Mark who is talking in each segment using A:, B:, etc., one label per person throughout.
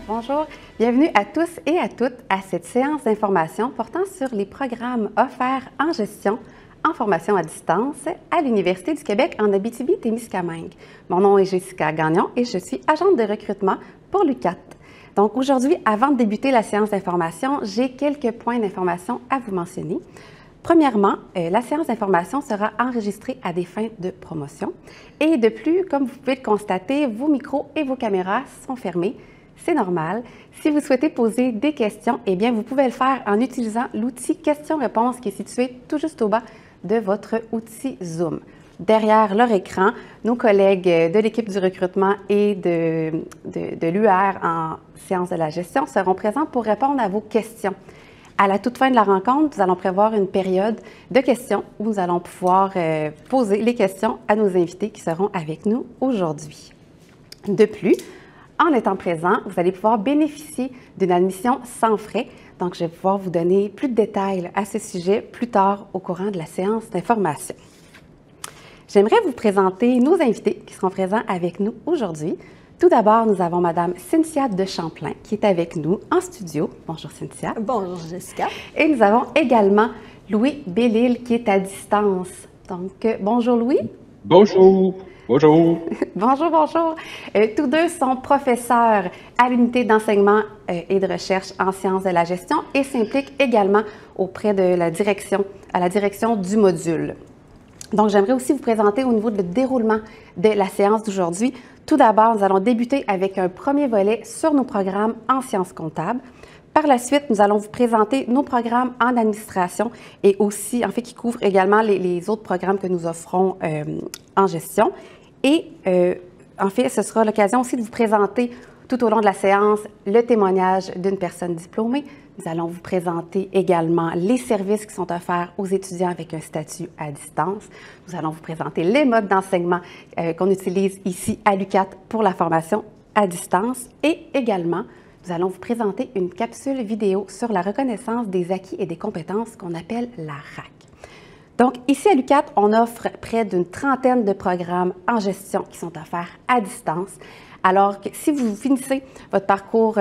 A: Bonjour. Bienvenue à tous et à toutes à cette séance d'information portant sur les programmes offerts en gestion en formation à distance à l'Université du Québec en Abitibi-Témiscamingue. Mon nom est Jessica Gagnon et je suis agente de recrutement pour l'UQAT. Donc aujourd'hui, avant de débuter la séance d'information, j'ai quelques points d'information à vous mentionner. Premièrement, la séance d'information sera enregistrée à des fins de promotion. Et de plus, comme vous pouvez le constater, vos micros et vos caméras sont fermés. C'est normal. Si vous souhaitez poser des questions, eh bien, vous pouvez le faire en utilisant l'outil questions-réponses qui est situé tout juste au bas de votre outil Zoom. Derrière leur écran, nos collègues de l'équipe du recrutement et de l'UR en séance de la gestion seront présents pour répondre à vos questions. À la toute fin de la rencontre, nous allons prévoir une période de questions où nous allons pouvoir poser les questions à nos invités qui seront avec nous aujourd'hui. De plus, en étant présent, vous allez pouvoir bénéficier d'une admission sans frais. Donc, je vais pouvoir vous donner plus de détails à ce sujet plus tard au courant de la séance d'information. J'aimerais vous présenter nos invités qui seront présents avec nous aujourd'hui. Tout d'abord, nous avons Mme Cynthia de Champlain qui est avec nous en studio. Bonjour Cynthia.
B: Bonjour Jessica.
A: Et nous avons également Louis Bellil qui est à distance. Donc, bonjour Louis.
C: Bonjour. Bonjour.
A: Bonjour. Tous deux sont professeurs à l'unité d'enseignement et de recherche en sciences de la gestion et s'impliquent également auprès de la direction du module. Donc, j'aimerais aussi vous présenter au niveau du déroulement de la séance d'aujourd'hui. Tout d'abord, nous allons débuter avec un premier volet sur nos programmes en sciences comptables. Par la suite, nous allons vous présenter nos programmes en administration et aussi, en fait, qui couvrent également les autres programmes que nous offrons en gestion. Et en fait, ce sera l'occasion aussi de vous présenter tout au long de la séance le témoignage d'une personne diplômée. Nous allons vous présenter également les services qui sont offerts aux étudiants avec un statut à distance. Nous allons vous présenter les modes d'enseignement qu'on utilise ici à l'UQAT pour la formation à distance. Et également, nous allons vous présenter une capsule vidéo sur la reconnaissance des acquis et des compétences qu'on appelle la RAC. Donc, ici à l'UQAT, on offre près d'une trentaine de programmes en gestion qui sont offerts à distance. Alors que si vous finissez votre parcours,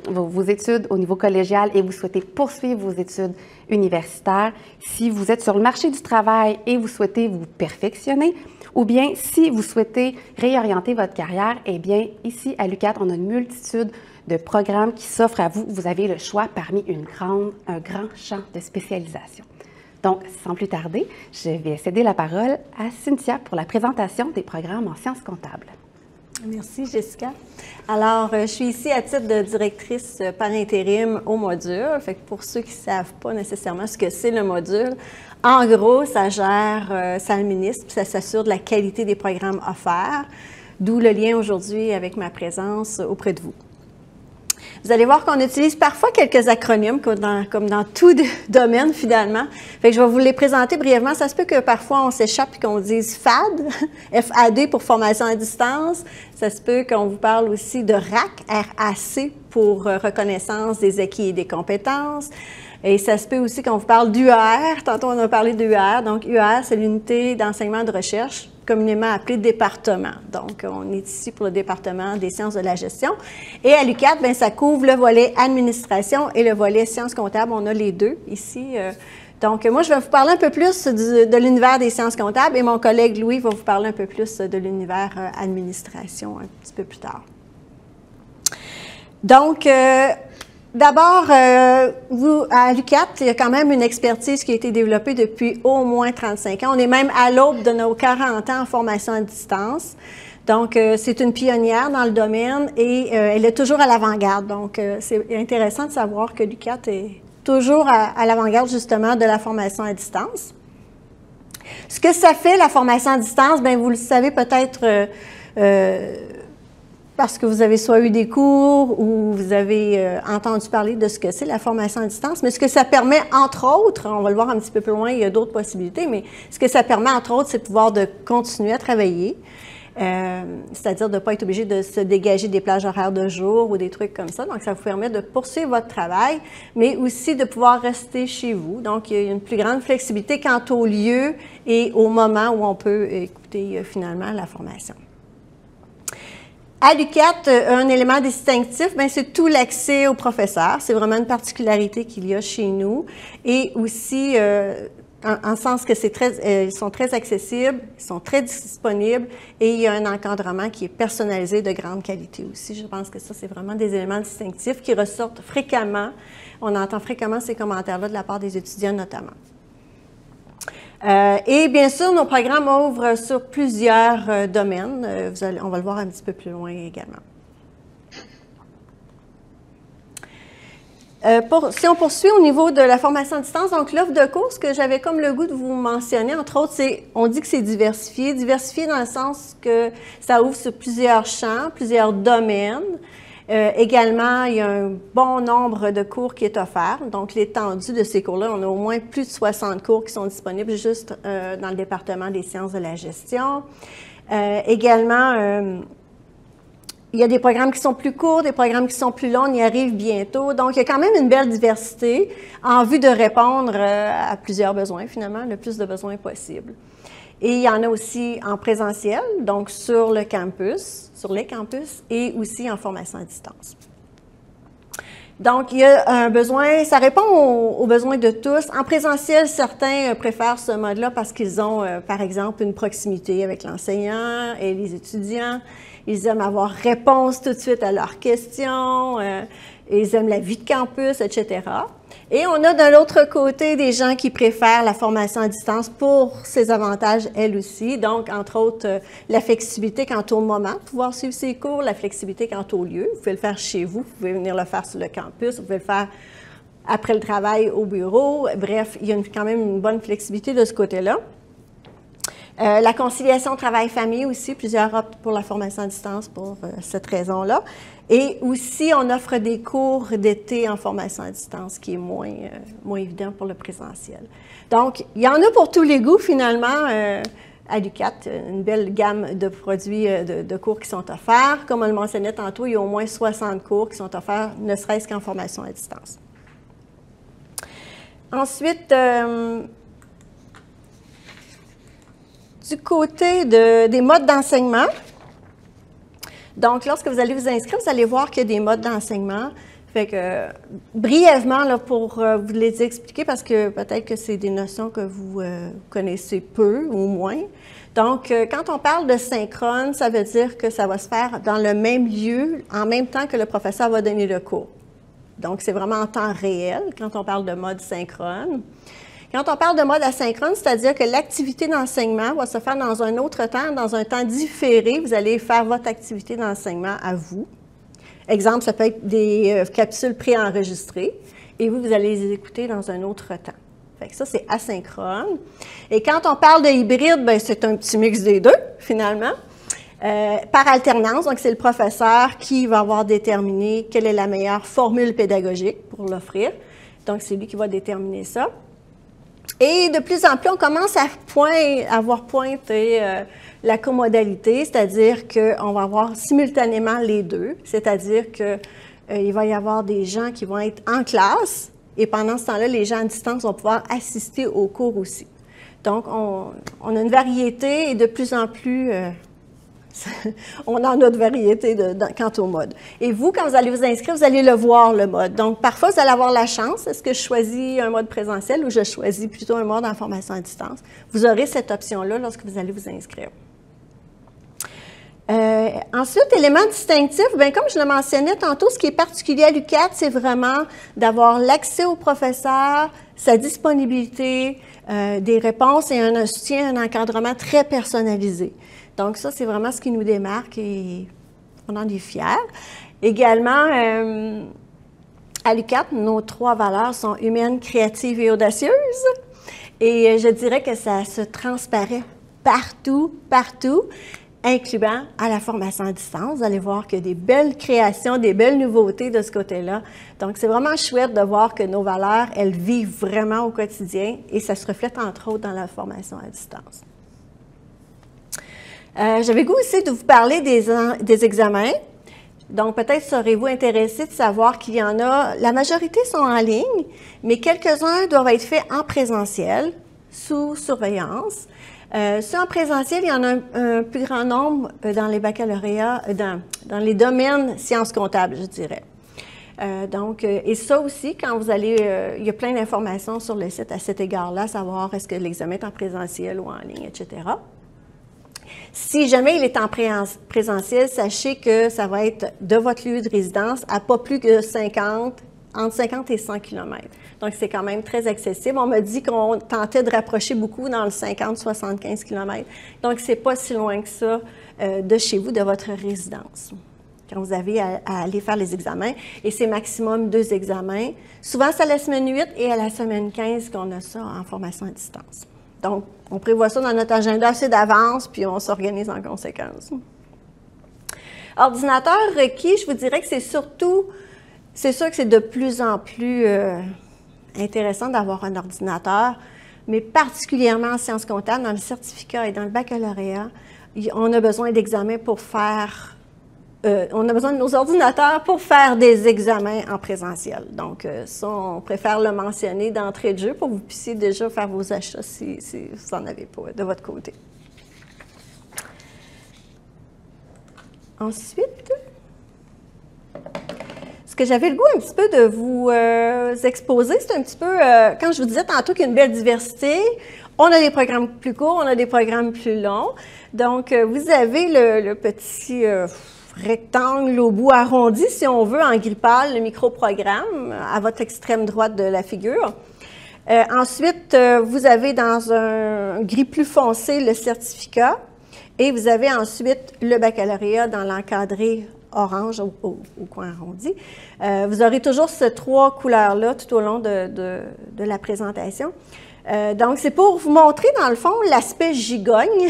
A: vos études au niveau collégial et vous souhaitez poursuivre vos études universitaires, si vous êtes sur le marché du travail et vous souhaitez vous perfectionner, ou bien si vous souhaitez réorienter votre carrière, eh bien ici à l'UQAT, on a une multitude de programmes qui s'offrent à vous. Vous avez le choix parmi un grand champ de spécialisation. Donc, sans plus tarder, je vais céder la parole à Cynthia pour la présentation des programmes en sciences comptables.
B: Merci Jessica. Alors, je suis ici à titre de directrice par intérim au module. Fait que pour ceux qui ne savent pas nécessairement ce que c'est le module, en gros, ça gère, ça administre, puis ça s'assure de la qualité des programmes offerts, d'où le lien aujourd'hui avec ma présence auprès de vous. Vous allez voir qu'on utilise parfois quelques acronymes, comme dans tout domaine finalement. Fait que je vais vous les présenter brièvement. Ça se peut que parfois on s'échappe et qu'on dise FAD, F-A-D pour formation à distance. Ça se peut qu'on vous parle aussi de RAC, R-A-C pour reconnaissance des acquis et des compétences. Et ça se peut aussi qu'on vous parle d'UR. Tantôt, on a parlé d'UR. Donc, UR, c'est l'unité d'enseignement de recherche, communément appelée département. Donc, on est ici pour le département des sciences de la gestion. Et à l'UQAT, bien, ça couvre le volet administration et le volet sciences comptables. On a les deux ici. Donc, moi, je vais vous parler un peu plus de l'univers des sciences comptables et mon collègue Louis va vous parler un peu plus de l'univers administration un petit peu plus tard. Donc, d'abord, vous, à l'UQAT, il y a quand même une expertise qui a été développée depuis au moins 35 ans. On est même à l'aube de nos 40 ans en formation à distance. Donc, c'est une pionnière dans le domaine et elle est toujours à l'avant-garde. Donc, c'est intéressant de savoir que l'UQAT est toujours à l'avant-garde, justement, de la formation à distance. Ce que ça fait, la formation à distance, bien, vous le savez peut-être parce que vous avez soit eu des cours ou vous avez entendu parler de ce que c'est la formation à distance, mais ce que ça permet, entre autres, on va le voir un petit peu plus loin, il y a d'autres possibilités, mais ce que ça permet, entre autres, c'est de pouvoir continuer à travailler, c'est-à-dire de ne pas être obligé de se dégager des plages horaires de jour ou des trucs comme ça. Donc, ça vous permet de poursuivre votre travail, mais aussi de pouvoir rester chez vous. Donc, il y a une plus grande flexibilité quant au lieu et au moment où on peut écouter finalement la formation. À l'UQAT, un élément distinctif, c'est tout l'accès aux professeurs. C'est vraiment une particularité qu'il y a chez nous. Et aussi, en sens que ils sont très accessibles, ils sont très disponibles et il y a un encadrement qui est personnalisé de grande qualité aussi. Je pense que ça, c'est vraiment des éléments distinctifs qui ressortent fréquemment. On entend fréquemment ces commentaires-là de la part des étudiants notamment. Et bien sûr, nos programmes ouvrent sur plusieurs domaines. On va le voir un petit peu plus loin également. Si on poursuit au niveau de la formation à distance, donc l'offre de cours, ce que j'avais comme le goût de vous mentionner, entre autres, on dit que c'est diversifié. Diversifié dans le sens que ça ouvre sur plusieurs champs, plusieurs domaines. Également, il y a un bon nombre de cours qui est offert. Donc, l'étendue de ces cours-là, on a au moins plus de 60 cours qui sont disponibles juste dans le département des sciences de la gestion. Également, il y a des programmes qui sont plus courts, des programmes qui sont plus longs, on y arrive bientôt. Donc, il y a quand même une belle diversité en vue de répondre à plusieurs besoins, finalement, le plus de besoins possible. Et il y en a aussi en présentiel, donc sur le campus, sur les campus, et aussi en formation à distance. Donc, il y a un besoin, ça répond aux besoins de tous. En présentiel, certains préfèrent ce mode-là parce qu'ils ont, par exemple, une proximité avec l'enseignant et les étudiants. Ils aiment avoir réponse tout de suite à leurs questions, ils aiment la vie de campus, etc. Et on a de l'autre côté des gens qui préfèrent la formation à distance pour ses avantages, elles aussi. Donc, entre autres, la flexibilité quant au moment, pouvoir suivre ses cours, la flexibilité quant au lieu. Vous pouvez le faire chez vous, vous pouvez venir le faire sur le campus, vous pouvez le faire après le travail au bureau. Bref, il y a quand même une bonne flexibilité de ce côté-là. La conciliation travail-famille aussi, plusieurs optent pour la formation à distance pour cette raison-là. Et aussi, on offre des cours d'été en formation à distance, qui est moins évident pour le présentiel. Donc, il y en a pour tous les goûts, finalement, à l'UQAT, une belle gamme de produits, de cours qui sont offerts. Comme on le mentionnait tantôt, il y a au moins 60 cours qui sont offerts, ne serait-ce qu'en formation à distance. Ensuite, du côté des modes d'enseignement, donc lorsque vous allez vous inscrire, vous allez voir qu'il y a des modes d'enseignement. Fait que, brièvement, là, pour vous les expliquer, parce que peut-être que c'est des notions que vous connaissez peu ou moins. Donc, quand on parle de synchrone, ça veut dire que ça va se faire dans le même lieu, en même temps que le professeur va donner le cours. Donc, c'est vraiment en temps réel quand on parle de mode synchrone. Quand on parle de mode asynchrone, c'est-à-dire que l'activité d'enseignement va se faire dans un autre temps, dans un temps différé. Vous allez faire votre activité d'enseignement à vous. Exemple, ça peut être des capsules préenregistrées et vous allez les écouter dans un autre temps. Fait que ça, c'est asynchrone. Et quand on parle de hybride, c'est un petit mix des deux, finalement. Par alternance, donc c'est le professeur qui va avoir déterminé quelle est la meilleure formule pédagogique pour l'offrir. Donc, c'est lui qui va déterminer ça. Et de plus en plus, on commence à avoir pointé la comodalité, c'est-à-dire qu'on va avoir simultanément les deux, c'est-à-dire qu'il va y avoir des gens qui vont être en classe et pendant ce temps-là, les gens à distance vont pouvoir assister aux cours aussi. Donc, on a une variété et de plus en plus, on en a de variété quant au mode. Et vous, quand vous allez vous inscrire, vous allez le voir, le mode. Donc, parfois, vous allez avoir la chance. Est-ce que je choisis un mode présentiel ou je choisis plutôt un mode en formation à distance? Vous aurez cette option-là lorsque vous allez vous inscrire. Ensuite, élément distinctif, comme je le mentionnais tantôt, ce qui est particulier à l'UQAT, c'est vraiment d'avoir l'accès au professeur, sa disponibilité, des réponses et un soutien, un encadrement très personnalisé. Donc, ça, c'est vraiment ce qui nous démarque et on en est fiers. Également, à l'UQAT, nos 3 valeurs sont humaines, créatives et audacieuses. Et je dirais que ça se transparaît partout, incluant à la formation à distance. Vous allez voir qu'il y a des belles créations, des belles nouveautés de ce côté-là. Donc, c'est vraiment chouette de voir que nos valeurs, elles vivent vraiment au quotidien et ça se reflète entre autres dans la formation à distance. J'avais goût aussi de vous parler des examens. Donc, peut-être serez-vous intéressé de savoir qu'il y en a, la majorité sont en ligne, mais quelques-uns doivent être faits en présentiel, sous surveillance. Ceux en présentiel, il y en a un plus grand nombre dans les baccalauréats, dans les domaines sciences comptables, je dirais. Et ça aussi, quand vous allez, il y a plein d'informations sur le site à cet égard-là, savoir est-ce que l'examen est en présentiel ou en ligne, etc. Si jamais il est en présentiel, sachez que ça va être de votre lieu de résidence à pas plus que entre 50 et 100 km. Donc, c'est quand même très accessible. On m'a dit qu'on tentait de rapprocher beaucoup dans le 50-75 km. Donc, c'est pas si loin que ça de chez vous, de votre résidence, quand vous avez à aller faire les examens. Et c'est maximum 2 examens. Souvent, c'est à la semaine 8 et à la semaine 15 qu'on a ça en formation à distance. Donc, on prévoit ça dans notre agenda assez d'avance, puis on s'organise en conséquence. Ordinateur requis, je vous dirais que c'est sûr que c'est de plus en plus intéressant d'avoir un ordinateur, mais particulièrement en sciences comptables, dans le certificat et dans le baccalauréat, on a besoin d'examens pour faire... on a besoin de nos ordinateurs pour faire des examens en présentiel. Donc, ça, on préfère le mentionner d'entrée de jeu pour que vous puissiez déjà faire vos achats si vous n'en avez pas de votre côté. Ensuite, ce que j'avais le goût un petit peu de vous exposer, c'est un petit peu, quand je vous disais tantôt qu'il y a une belle diversité, on a des programmes plus courts, on a des programmes plus longs. Donc, vous avez le petit... rectangle au bout arrondi, si on veut, en gris pâle, le microprogramme, à votre extrême droite de la figure. Ensuite, vous avez dans un gris plus foncé le certificat et vous avez ensuite le baccalauréat dans l'encadré orange au coin arrondi. Vous aurez toujours ces 3 couleurs-là tout au long de la présentation. Donc, c'est pour vous montrer, dans le fond, l'aspect gigogne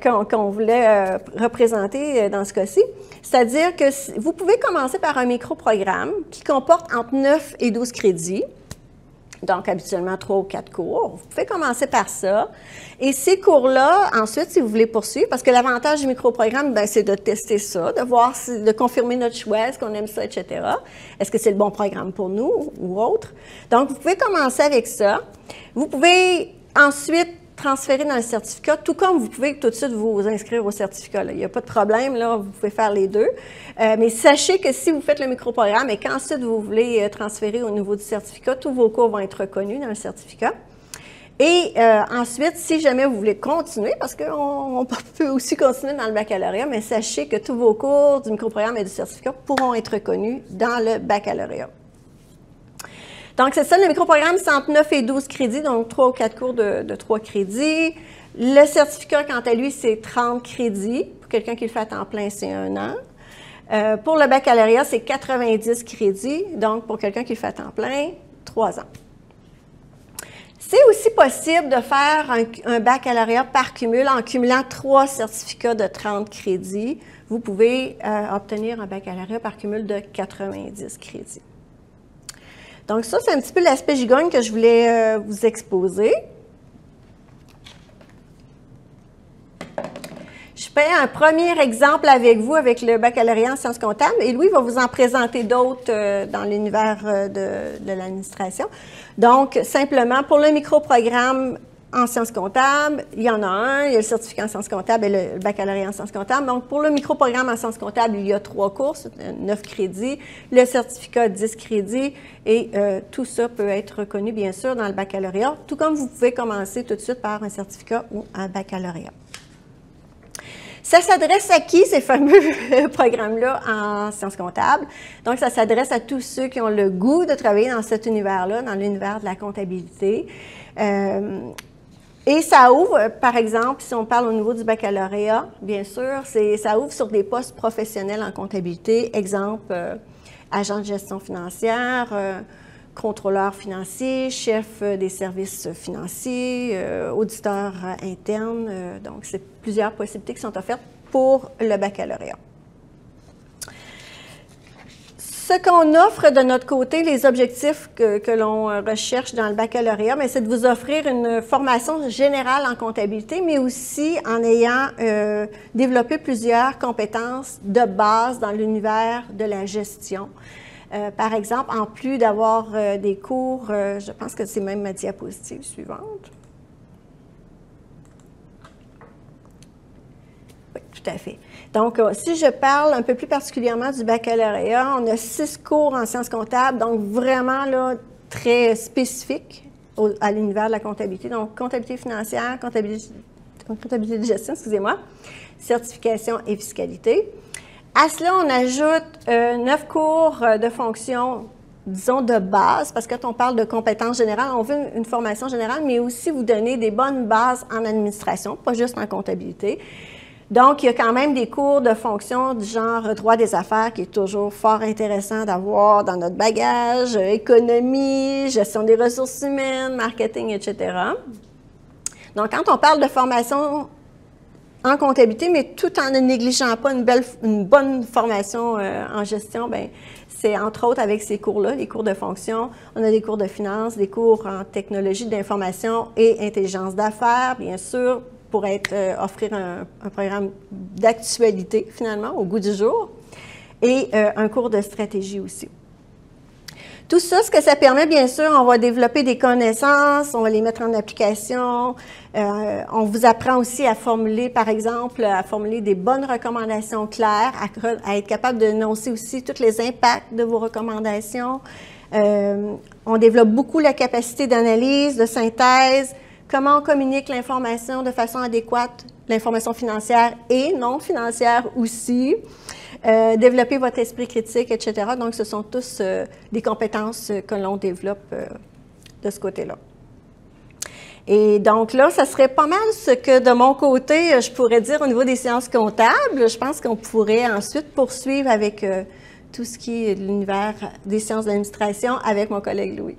B: qu'on voulait représenter dans ce cas-ci. C'est-à-dire que vous pouvez commencer par un microprogramme qui comporte entre 9 et 12 crédits. Donc, habituellement, 3 ou 4 cours. Vous pouvez commencer par ça. Et ces cours-là, ensuite, si vous voulez poursuivre, parce que l'avantage du microprogramme, c'est de tester ça, de voir, de confirmer notre choix, est-ce qu'on aime ça, etc. Est-ce que c'est le bon programme pour nous ou autre? Donc, vous pouvez commencer avec ça. Vous pouvez ensuite transférer dans le certificat, tout comme vous pouvez tout de suite vous inscrire au certificat. Là. Il n'y a pas de problème, là, vous pouvez faire les deux. Mais sachez que si vous faites le microprogramme et qu'ensuite vous voulez transférer au niveau du certificat, tous vos cours vont être reconnus dans le certificat. Et ensuite, si jamais vous voulez continuer, parce qu'on peut aussi continuer dans le baccalauréat, mais sachez que tous vos cours du microprogramme et du certificat pourront être reconnus dans le baccalauréat. Donc, c'est ça, le microprogramme, c'est entre 9 et 12 crédits, donc 3 ou 4 cours de 3 crédits. Le certificat, quant à lui, c'est 30 crédits. Pour quelqu'un qui le fait à temps plein, c'est 1 an. Pour le baccalauréat, c'est 90 crédits. Donc, pour quelqu'un qui le fait à temps plein, 3 ans. C'est aussi possible de faire un baccalauréat par cumul en cumulant 3 certificats de 30 crédits. Vous pouvez obtenir un baccalauréat par cumul de 90 crédits. Donc ça, c'est un petit peu l'aspect gigogne que je voulais vous exposer. Je fais un premier exemple avec vous avec le baccalauréat en sciences comptables et Louis va vous en présenter d'autres dans l'univers de l'administration. Donc, simplement, pour le microprogramme en sciences comptables, il y en a un, il y a le certificat en sciences comptables et le baccalauréat en sciences comptables. Donc, pour le microprogramme en sciences comptables, il y a 3 cours, 9 crédits, le certificat 10 crédits et tout ça peut être reconnu, bien sûr, dans le baccalauréat, tout comme vous pouvez commencer tout de suite par un certificat ou un baccalauréat. Ça s'adresse à qui, ces fameux programmes-là en sciences comptables? Donc, ça s'adresse à tous ceux qui ont le goût de travailler dans cet univers-là, dans l'univers de la comptabilité. Et ça ouvre, par exemple, si on parle au niveau du baccalauréat, bien sûr, ça ouvre sur des postes professionnels en comptabilité, exemple, agent de gestion financière, contrôleur financier, chef des services financiers, auditeur interne. Donc, c'est plusieurs possibilités qui sont offertes pour le baccalauréat. Ce qu'on offre de notre côté, les objectifs que l'on recherche dans le baccalauréat, c'est de vous offrir une formation générale en comptabilité, mais aussi en ayant développé plusieurs compétences de base dans l'univers de la gestion. Par exemple, en plus d'avoir des cours, je pense que c'est même ma diapositive suivante. tout à fait. Donc, si je parle un peu plus particulièrement du baccalauréat, on a 6 cours en sciences comptables, donc vraiment là, très spécifiques à l'univers de la comptabilité. Donc, comptabilité financière, comptabilité de gestion, excusez-moi, certification et fiscalité. À cela, on ajoute 9 cours de fonction, disons, de base, parce que quand on parle de compétences générales, on veut une formation générale, mais aussi vous donner des bonnes bases en administration, pas juste en comptabilité. Donc, il y a quand même des cours de fonction du genre droit des affaires qui est toujours fort intéressant d'avoir dans notre bagage, économie, gestion des ressources humaines, marketing, etc. Donc, quand on parle de formation en comptabilité, mais tout en ne négligeant pas une bonne formation en gestion, bien, c'est entre autres avec ces cours-là, les cours de fonction. On a des cours de finance, des cours en technologie d'information et intelligence d'affaires, bien sûr, pour offrir un programme d'actualité, finalement, au goût du jour, et un cours de stratégie aussi. Tout ça, ce que ça permet, bien sûr, on va développer des connaissances, on va les mettre en application. On vous apprend aussi à formuler, par exemple, à formuler des bonnes recommandations claires, à être capable de dénoncer aussi tous les impacts de vos recommandations. On développe beaucoup la capacité d'analyse, de synthèse, comment on communique l'information de façon adéquate, l'information financière et non financière aussi. Développer votre esprit critique, etc. Donc, ce sont tous des compétences que l'on développe de ce côté-là. Et donc là, ça serait pas mal ce que de mon côté, je pourrais dire au niveau des sciences comptables. Je pense qu'on pourrait ensuite poursuivre avec tout ce qui est l'univers des sciences d'administration avec mon collègue Louis.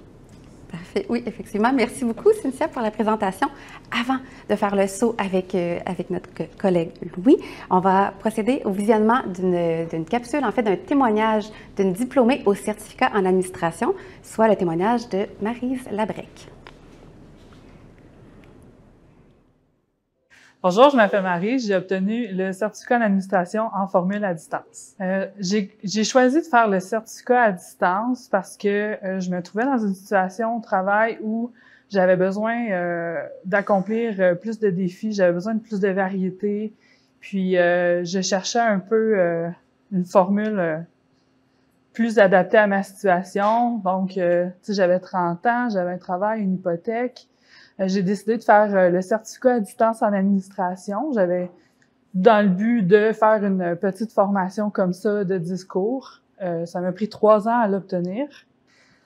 A: Parfait. Oui, effectivement. Merci beaucoup, Cynthia, pour la présentation. Avant de faire le saut avec notre collègue Louis, on va procéder au visionnement d'une capsule, en fait, d'un témoignage d'une diplômée au certificat en administration, soit le témoignage de Maryse Labrec.
D: Bonjour, je m'appelle Marie. J'ai obtenu le certificat en administration en formule à distance. J'ai choisi de faire le certificat à distance parce que je me trouvais dans une situation au travail où j'avais besoin d'accomplir plus de défis, j'avais besoin de plus de variété. Puis, je cherchais un peu une formule plus adaptée à ma situation. Donc, tu sais, j'avais 30 ans, j'avais un travail, une hypothèque. J'ai décidé de faire le certificat à distance en administration. J'avais dans le but de faire une petite formation comme ça de 10 cours. Ça m'a pris 3 ans à l'obtenir.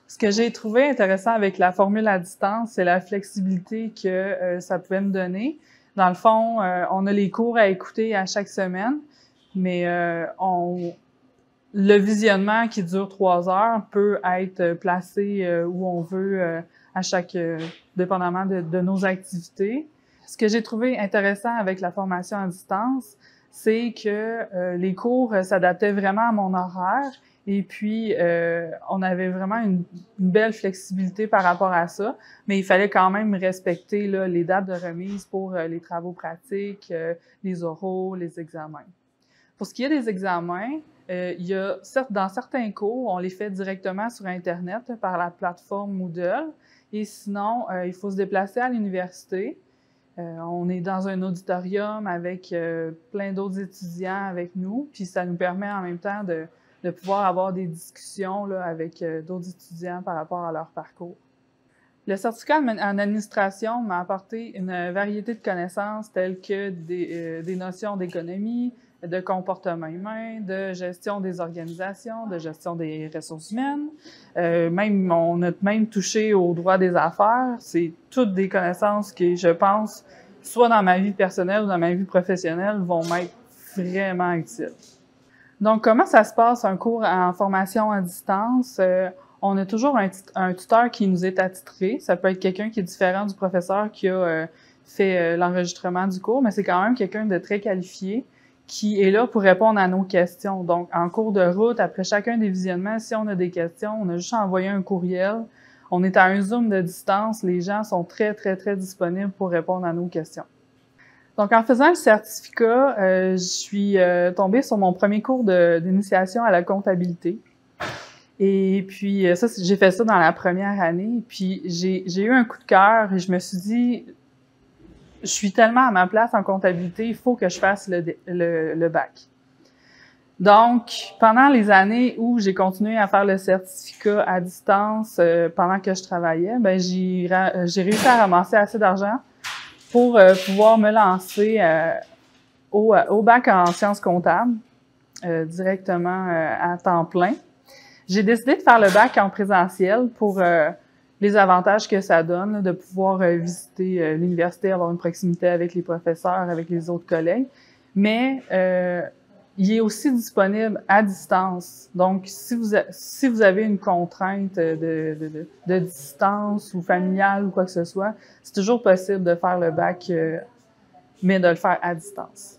D: Ce que j'ai trouvé intéressant avec la formule à distance, c'est la flexibilité que ça pouvait me donner. Dans le fond, on a les cours à écouter à chaque semaine, mais le visionnement qui dure 3 heures peut être placé où on veut à chaque, dépendamment de nos activités. Ce que j'ai trouvé intéressant avec la formation à distance, c'est que les cours s'adaptaient vraiment à mon horaire et puis on avait vraiment une belle flexibilité par rapport à ça, mais il fallait quand même respecter là, les dates de remise pour les travaux pratiques, les oraux, les examens. Pour ce qui est des examens, il y a dans certains cours, on les fait directement sur Internet par la plateforme Moodle. Et sinon, il faut se déplacer à l'université. On est dans un auditorium avec plein d'autres étudiants avec nous, puis ça nous permet en même temps de pouvoir avoir des discussions là, avec d'autres étudiants par rapport à leur parcours. Le certificat en administration m'a apporté une variété de connaissances telles que des notions d'économie, de comportement humain, de gestion des organisations, de gestion des ressources humaines. On a même touché au droit des affaires. C'est toutes des connaissances qui, je pense, soit dans ma vie personnelle ou dans ma vie professionnelle, vont m'être vraiment utiles. Donc, comment ça se passe un cours en formation à distance? On a toujours un tuteur qui nous est attitré. Ça peut être quelqu'un qui est différent du professeur qui a fait l'enregistrement du cours, mais c'est quand même quelqu'un de très qualifié qui est là pour répondre à nos questions. Donc, en cours de route, après chacun des visionnements, si on a des questions, on a juste envoyé un courriel. On est à un zoom de distance. Les gens sont très, très, très disponibles pour répondre à nos questions. Donc, en faisant le certificat, je suis tombée sur mon premier cours d'initiation à la comptabilité. Et puis, ça, j'ai fait ça dans la première année. Puis, j'ai eu un coup de cœur et je me suis dit, je suis tellement à ma place en comptabilité, il faut que je fasse le bac. Donc, pendant les années où j'ai continué à faire le certificat à distance pendant que je travaillais, ben j'ai réussi à ramasser assez d'argent pour pouvoir me lancer au bac en sciences comptables directement à temps plein. J'ai décidé de faire le bac en présentiel pour les avantages que ça donne, là, de pouvoir visiter l'université, avoir une proximité avec les professeurs, avec les autres collègues. Mais il est aussi disponible à distance. Donc, si vous avez une contrainte de distance ou familiale ou quoi que ce soit, c'est toujours possible de faire le bac, mais de le faire à distance.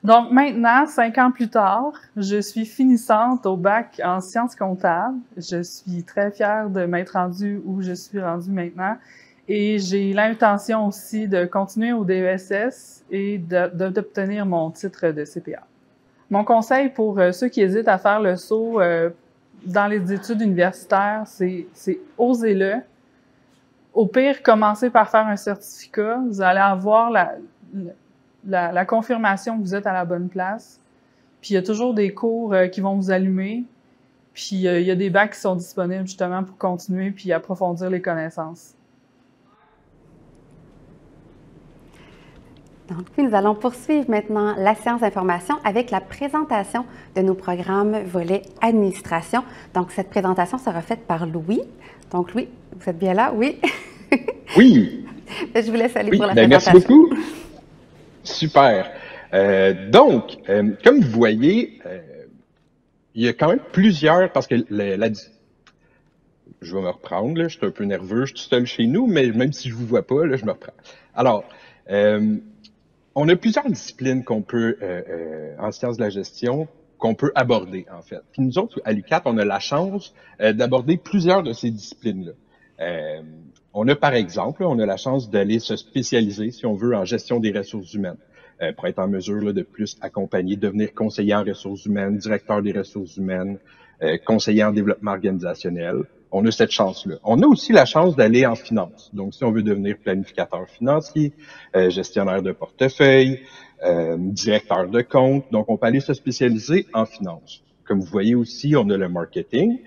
D: Donc maintenant, 5 ans plus tard, je suis finissante au bac en sciences comptables. Je suis très fière de m'être rendue où je suis rendue maintenant. Et j'ai l'intention aussi de continuer au DESS et d'obtenir mon titre de CPA. Mon conseil pour ceux qui hésitent à faire le saut dans les études universitaires, c'est osez-le. Au pire, commencez par faire un certificat. Vous allez avoir la confirmation que vous êtes à la bonne place. Puis il y a toujours des cours qui vont vous allumer. Puis il y a des bacs qui sont disponibles justement pour continuer puis approfondir les connaissances.
A: Donc, puis nous allons poursuivre maintenant la séance d'information avec la présentation de nos programmes volet administration. Donc, cette présentation sera faite par Louis. Donc, Louis, vous êtes bien là? Oui?
C: Oui!
A: Je vous laisse aller
C: Oui,
A: pour la
C: ben,
A: présentation.
C: merci beaucoup. Super. Donc, comme vous voyez, il y a quand même plusieurs, parce que je vais me reprendre, là, je suis un peu nerveux, je suis seul chez nous, mais même si je vous vois pas, là, je me reprends. Alors, on a plusieurs disciplines qu'on peut, en sciences de la gestion, qu'on peut aborder, en fait. Puis nous autres, à l'UQAT, on a la chance d'aborder plusieurs de ces disciplines-là. On a, par exemple, on a la chance d'aller se spécialiser, si on veut, en gestion des ressources humaines, pour être en mesure là, de plus accompagner, devenir conseiller en ressources humaines, directeur des ressources humaines, conseiller en développement organisationnel. On a cette chance-là. On a aussi la chance d'aller en finance. Donc, si on veut devenir planificateur financier, gestionnaire de portefeuille, directeur de compte, donc on peut aller se spécialiser en finance. Comme vous voyez aussi, on a le marketing.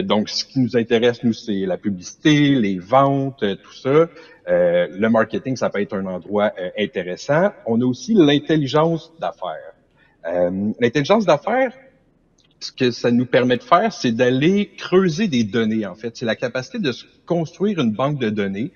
C: Donc, ce qui nous intéresse, nous, c'est la publicité, les ventes, tout ça. Le marketing, ça peut être un endroit intéressant. On a aussi l'intelligence d'affaires. L'intelligence d'affaires, ce que ça nous permet de faire, c'est d'aller creuser des données, en fait. C'est la capacité de se construire une banque de données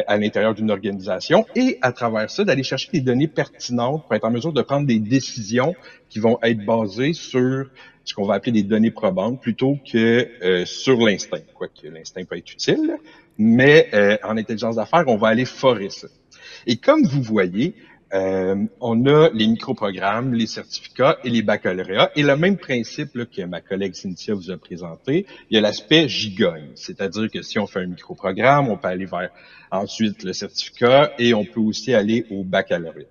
C: à l'intérieur d'une organisation et, à travers ça, d'aller chercher des données pertinentes pour être en mesure de prendre des décisions qui vont être basées sur ce qu'on va appeler des données probantes plutôt que sur l'instinct. Quoique l'instinct peut être utile, mais en intelligence d'affaires, on va aller forer ça. Et comme vous voyez, on a les microprogrammes, les certificats et les baccalauréats. Et le même principe là, que ma collègue Cynthia vous a présenté, il y a l'aspect gigogne. C'est-à-dire que si on fait un microprogramme, on peut aller vers ensuite le certificat et on peut aussi aller au baccalauréat.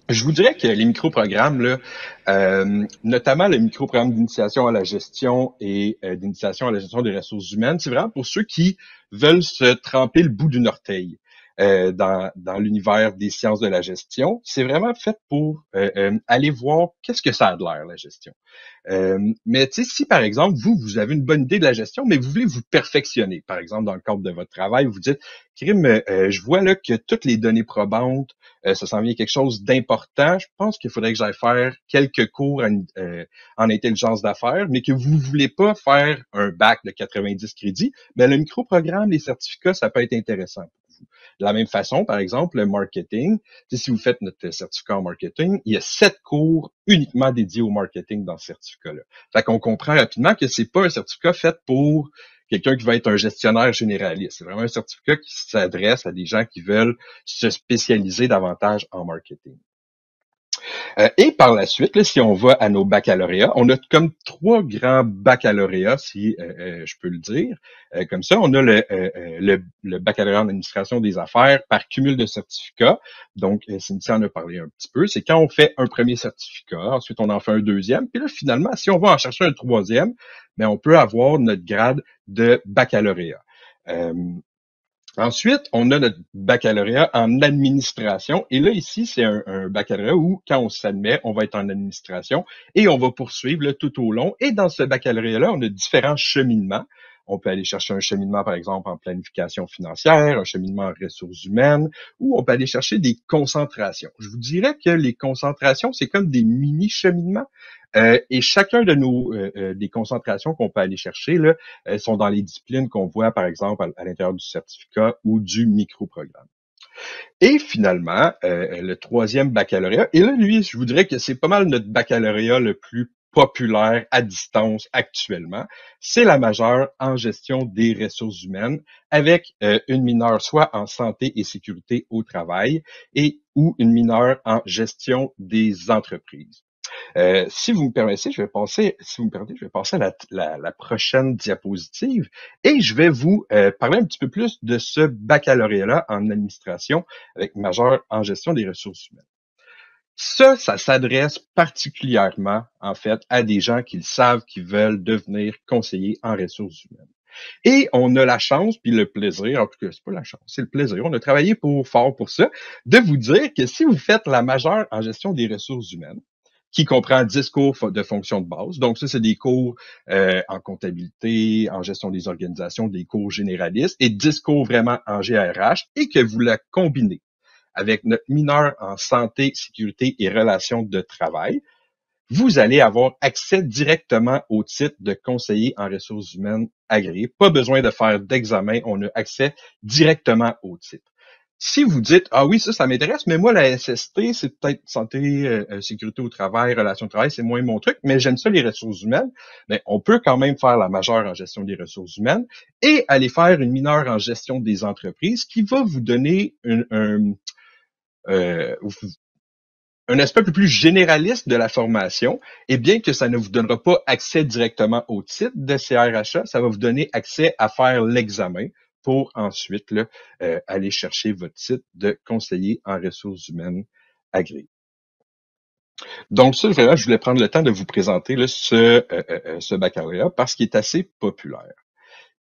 C: Je vous dirais que les microprogrammes, là, notamment le microprogramme d'initiation à la gestion et d'initiation à la gestion des ressources humaines, c'est vraiment pour ceux qui veulent se tremper le bout d'une orteil. Dans l'univers des sciences de la gestion, c'est vraiment fait pour aller voir qu'est-ce que ça a de l'air, la gestion. Mais tu sais, si par exemple, vous avez une bonne idée de la gestion, mais vous voulez vous perfectionner, par exemple, dans le cadre de votre travail, vous dites, Crime, je vois là que toutes les données probantes, ça s'en vient quelque chose d'important. Je pense qu'il faudrait que j'aille faire quelques cours en intelligence d'affaires, mais que vous voulez pas faire un bac de 90 crédits, ben le microprogramme, les certificats, ça peut être intéressant. De la même façon, par exemple, le marketing, si vous faites notre certificat en marketing, il y a 7 cours uniquement dédiés au marketing dans ce certificat-là. Fait qu'on comprend rapidement que c'est pas un certificat fait pour quelqu'un qui va être un gestionnaire généraliste. C'est vraiment un certificat qui s'adresse à des gens qui veulent se spécialiser davantage en marketing. Et par la suite, là, si on va à nos baccalauréats, on a comme 3 grands baccalauréats, si je peux le dire. Comme ça, on a le baccalauréat en administration des affaires par cumul de certificats. Donc, Cynthia en a parlé un petit peu. C'est quand on fait un premier certificat, ensuite on en fait un deuxième. Puis là, finalement, si on va en chercher un troisième, ben on peut avoir notre grade de baccalauréat. Ensuite, on a notre baccalauréat en administration. Et là, ici, c'est un baccalauréat où, quand on s'admet, on va être en administration et on va poursuivre là, tout au long. Et dans ce baccalauréat-là, on a différents cheminements. On peut aller chercher un cheminement, par exemple, en planification financière, un cheminement en ressources humaines, ou on peut aller chercher des concentrations. Je vous dirais que les concentrations, c'est comme des mini-cheminements. Et chacun de nos des concentrations qu'on peut aller chercher là, sont dans les disciplines qu'on voit, par exemple, à l'intérieur du certificat ou du micro-programme. Et finalement, le troisième baccalauréat, et là, lui, je vous dirais que c'est pas mal notre baccalauréat le plus populaire à distance actuellement, c'est la majeure en gestion des ressources humaines avec une mineure soit en santé et sécurité au travail et ou une mineure en gestion des entreprises. Si vous me permettez, je vais passer à la prochaine diapositive et je vais vous parler un petit peu plus de ce baccalauréat-là en administration avec majeure en gestion des ressources humaines. Ça s'adresse particulièrement, en fait, à des gens qui le savent, qui veulent devenir conseillers en ressources humaines. Et on a la chance, puis le plaisir, en tout cas, c'est pas la chance, c'est le plaisir, on a travaillé fort pour ça, de vous dire que si vous faites la majeure en gestion des ressources humaines, qui comprend 10 cours de fonction de base. Donc, ça, c'est des cours en comptabilité, en gestion des organisations, des cours généralistes, et 10 cours vraiment en GRH, et que vous la combinez avec notre mineur en santé, sécurité et relations de travail, vous allez avoir accès directement au titre de conseiller en ressources humaines agréé. Pas besoin de faire d'examen, on a accès directement au titre. Si vous dites, ah oui, ça m'intéresse, mais moi, la SST, c'est peut-être santé, sécurité au travail, relations de travail, c'est moins mon truc, mais j'aime ça les ressources humaines, mais on peut quand même faire la majeure en gestion des ressources humaines et aller faire une mineure en gestion des entreprises qui va vous donner un aspect un peu plus généraliste de la formation, et bien que ça ne vous donnera pas accès directement au titre de CRHA, ça va vous donner accès à faire l'examen pour ensuite là, aller chercher votre titre de conseiller en ressources humaines agréé. Donc ça, vraiment, je voulais prendre le temps de vous présenter là, ce baccalauréat parce qu'il est assez populaire.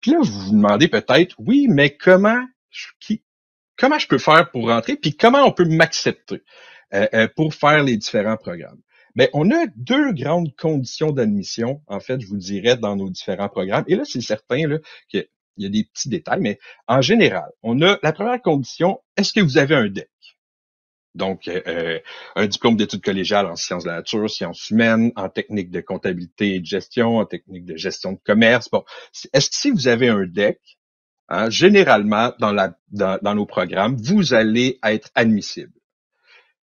C: Puis là, vous vous demandez peut-être, oui, mais comment je peux faire pour rentrer, puis comment on peut m'accepter pour faire les différents programmes? Ben, on a deux grandes conditions d'admission, en fait, je vous dirais, dans nos différents programmes. Et là, c'est certain là, qu'il y a des petits détails, mais en général, on a la première condition, est-ce que vous avez un DEC? Donc, un diplôme d'études collégiales en sciences de la nature, sciences humaines, en technique de comptabilité et de gestion, en technique de gestion de commerce. Bon, est-ce que si vous avez un DEC, hein, généralement, dans nos programmes, vous allez être admissible.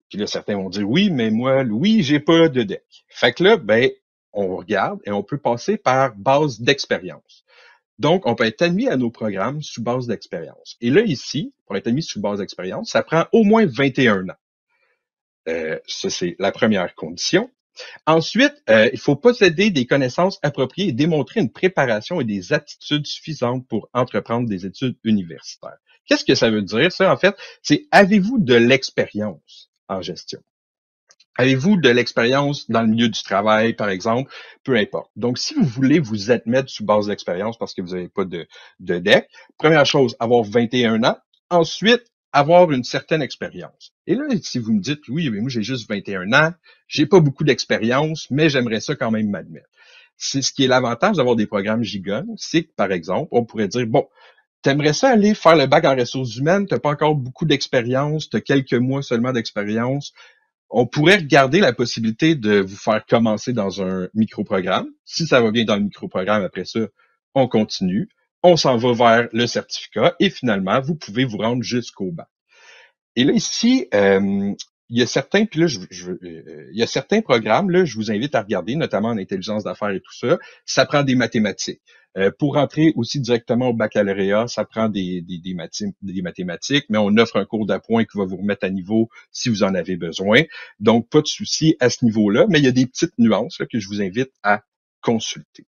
C: Puis là, certains vont dire, oui, mais moi, oui, j'ai pas de DEC. Fait que là, ben, on regarde et on peut passer par base d'expérience. Donc, on peut être admis à nos programmes sous base d'expérience. Et là, ici, pour être admis sous base d'expérience, ça prend au moins 21 ans. Ça, c'est la première condition. Ensuite, il faut posséder des connaissances appropriées et démontrer une préparation et des attitudes suffisantes pour entreprendre des études universitaires. Qu'est-ce que ça veut dire, ça, en fait? C'est avez-vous de l'expérience en gestion? Avez-vous de l'expérience dans le milieu du travail, par exemple? Peu importe. Donc, si vous voulez vous admettre sous base d'expérience parce que vous n'avez pas de DEC, première chose, avoir 21 ans. Ensuite, avoir une certaine expérience. Et là, si vous me dites, oui, mais moi, j'ai juste 21 ans, j'ai pas beaucoup d'expérience, mais j'aimerais ça quand même m'admettre. C'est ce qui est l'avantage d'avoir des programmes gigones, c'est que, par exemple, on pourrait dire, bon, t'aimerais ça aller faire le bac en ressources humaines, t'as pas encore beaucoup d'expérience, t'as quelques mois seulement d'expérience. On pourrait regarder la possibilité de vous faire commencer dans un micro-programme. Si ça va bien dans le micro-programme, après ça, on continue. On s'en va vers le certificat et finalement, vous pouvez vous rendre jusqu'au bac. Et là, ici, il y a certains, puis là, il y a certains programmes, là, je vous invite à regarder, notamment en intelligence d'affaires et tout ça. Ça prend des mathématiques. Pour entrer aussi directement au baccalauréat, ça prend des mathématiques, mais on offre un cours d'appoint qui va vous remettre à niveau si vous en avez besoin. Donc, pas de souci à ce niveau-là, mais il y a des petites nuances là, que je vous invite à consulter.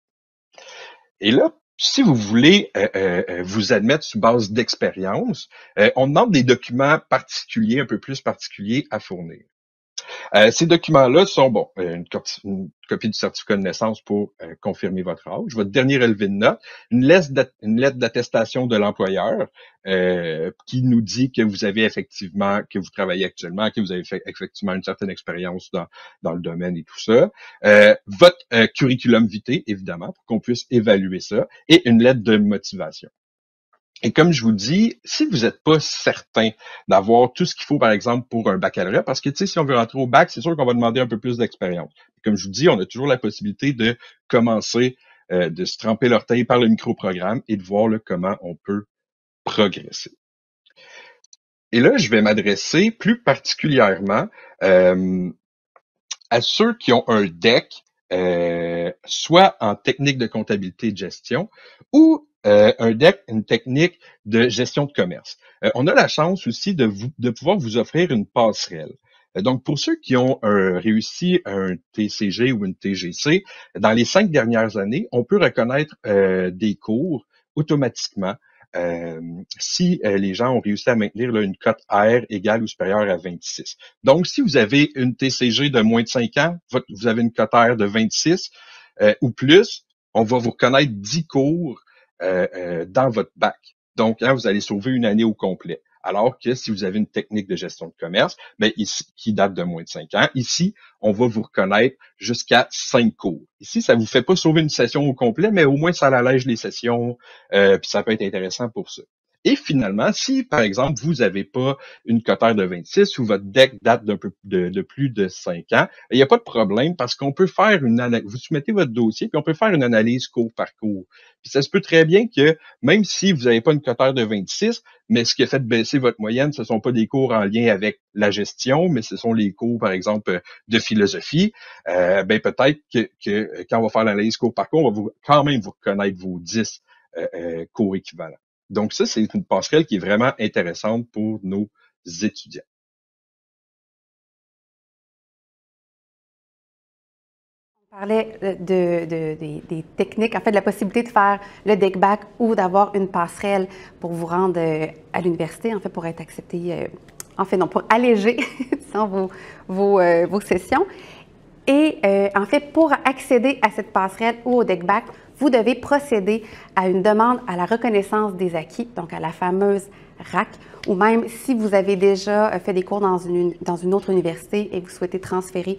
C: Et là, si vous voulez vous admettre sous base d'expérience, on demande des documents particuliers, un peu plus particuliers à fournir. Ces documents-là sont, bon, une copie du certificat de naissance pour confirmer votre âge, votre dernier relevé de notes, une lettre d'attestation de l'employeur qui nous dit que vous avez effectivement, que vous travaillez actuellement, que vous avez fait effectivement une certaine expérience dans le domaine et tout ça. Votre curriculum vitae, évidemment, pour qu'on puisse évaluer ça, et une lettre de motivation. Et comme je vous dis, si vous n'êtes pas certain d'avoir tout ce qu'il faut, par exemple, pour un baccalauréat, parce que, tu sais, si on veut rentrer au bac, c'est sûr qu'on va demander un peu plus d'expérience. Comme je vous dis, on a toujours la possibilité de commencer, de se tremper l'orteil par le microprogramme et de voir là, comment on peut progresser. Et là, je vais m'adresser plus particulièrement à ceux qui ont un DEC, soit en technique de comptabilité et de gestion, ou un DEC, une technique de gestion de commerce. On a la chance aussi de pouvoir vous offrir une passerelle. Donc, pour ceux qui ont réussi un TCG ou une TGC, dans les 5 dernières années, on peut reconnaître des cours automatiquement si les gens ont réussi à maintenir là, une cote R égale ou supérieure à 26. Donc, si vous avez une TCG de moins de 5 ans, vous avez une cote R de 26 ou plus, on va vous reconnaître 10 cours dans votre bac. Donc, vous allez sauver une année au complet. Alors que si vous avez une technique de gestion de commerce, ici, qui date de moins de 5 ans, ici, on va vous reconnaître jusqu'à 5 cours. Ici, ça vous fait pas sauver une session au complet, mais au moins ça allège les sessions, puis ça peut être intéressant pour ça. Et finalement, si, par exemple, vous n'avez pas une cote R de 26 ou votre DEC date de plus de 5 ans, il n'y a pas de problème parce qu'on peut faire vous soumettez votre dossier puis on peut faire une analyse cours par cours. Puis ça se peut très bien que, même si vous n'avez pas une cote R de 26, mais ce qui a fait baisser votre moyenne, ce ne sont pas des cours en lien avec la gestion, mais ce sont les cours, par exemple, de philosophie. Peut-être que quand on va faire l'analyse cours par cours, on va quand même vous reconnaître vos 10 cours équivalents. Donc ça, c'est une passerelle qui est vraiment intéressante pour nos étudiants.
A: On parlait des techniques, en fait, de la possibilité de faire le DEC-BAC ou d'avoir une passerelle pour vous rendre à l'université, en fait, pour être accepté, pour alléger disons, vos sessions. Et en fait, pour accéder à cette passerelle ou au DEC-BAC, vous devez procéder à une demande à la reconnaissance des acquis, donc à la fameuse RAC, ou même si vous avez déjà fait des cours dans une autre université et vous souhaitez transférer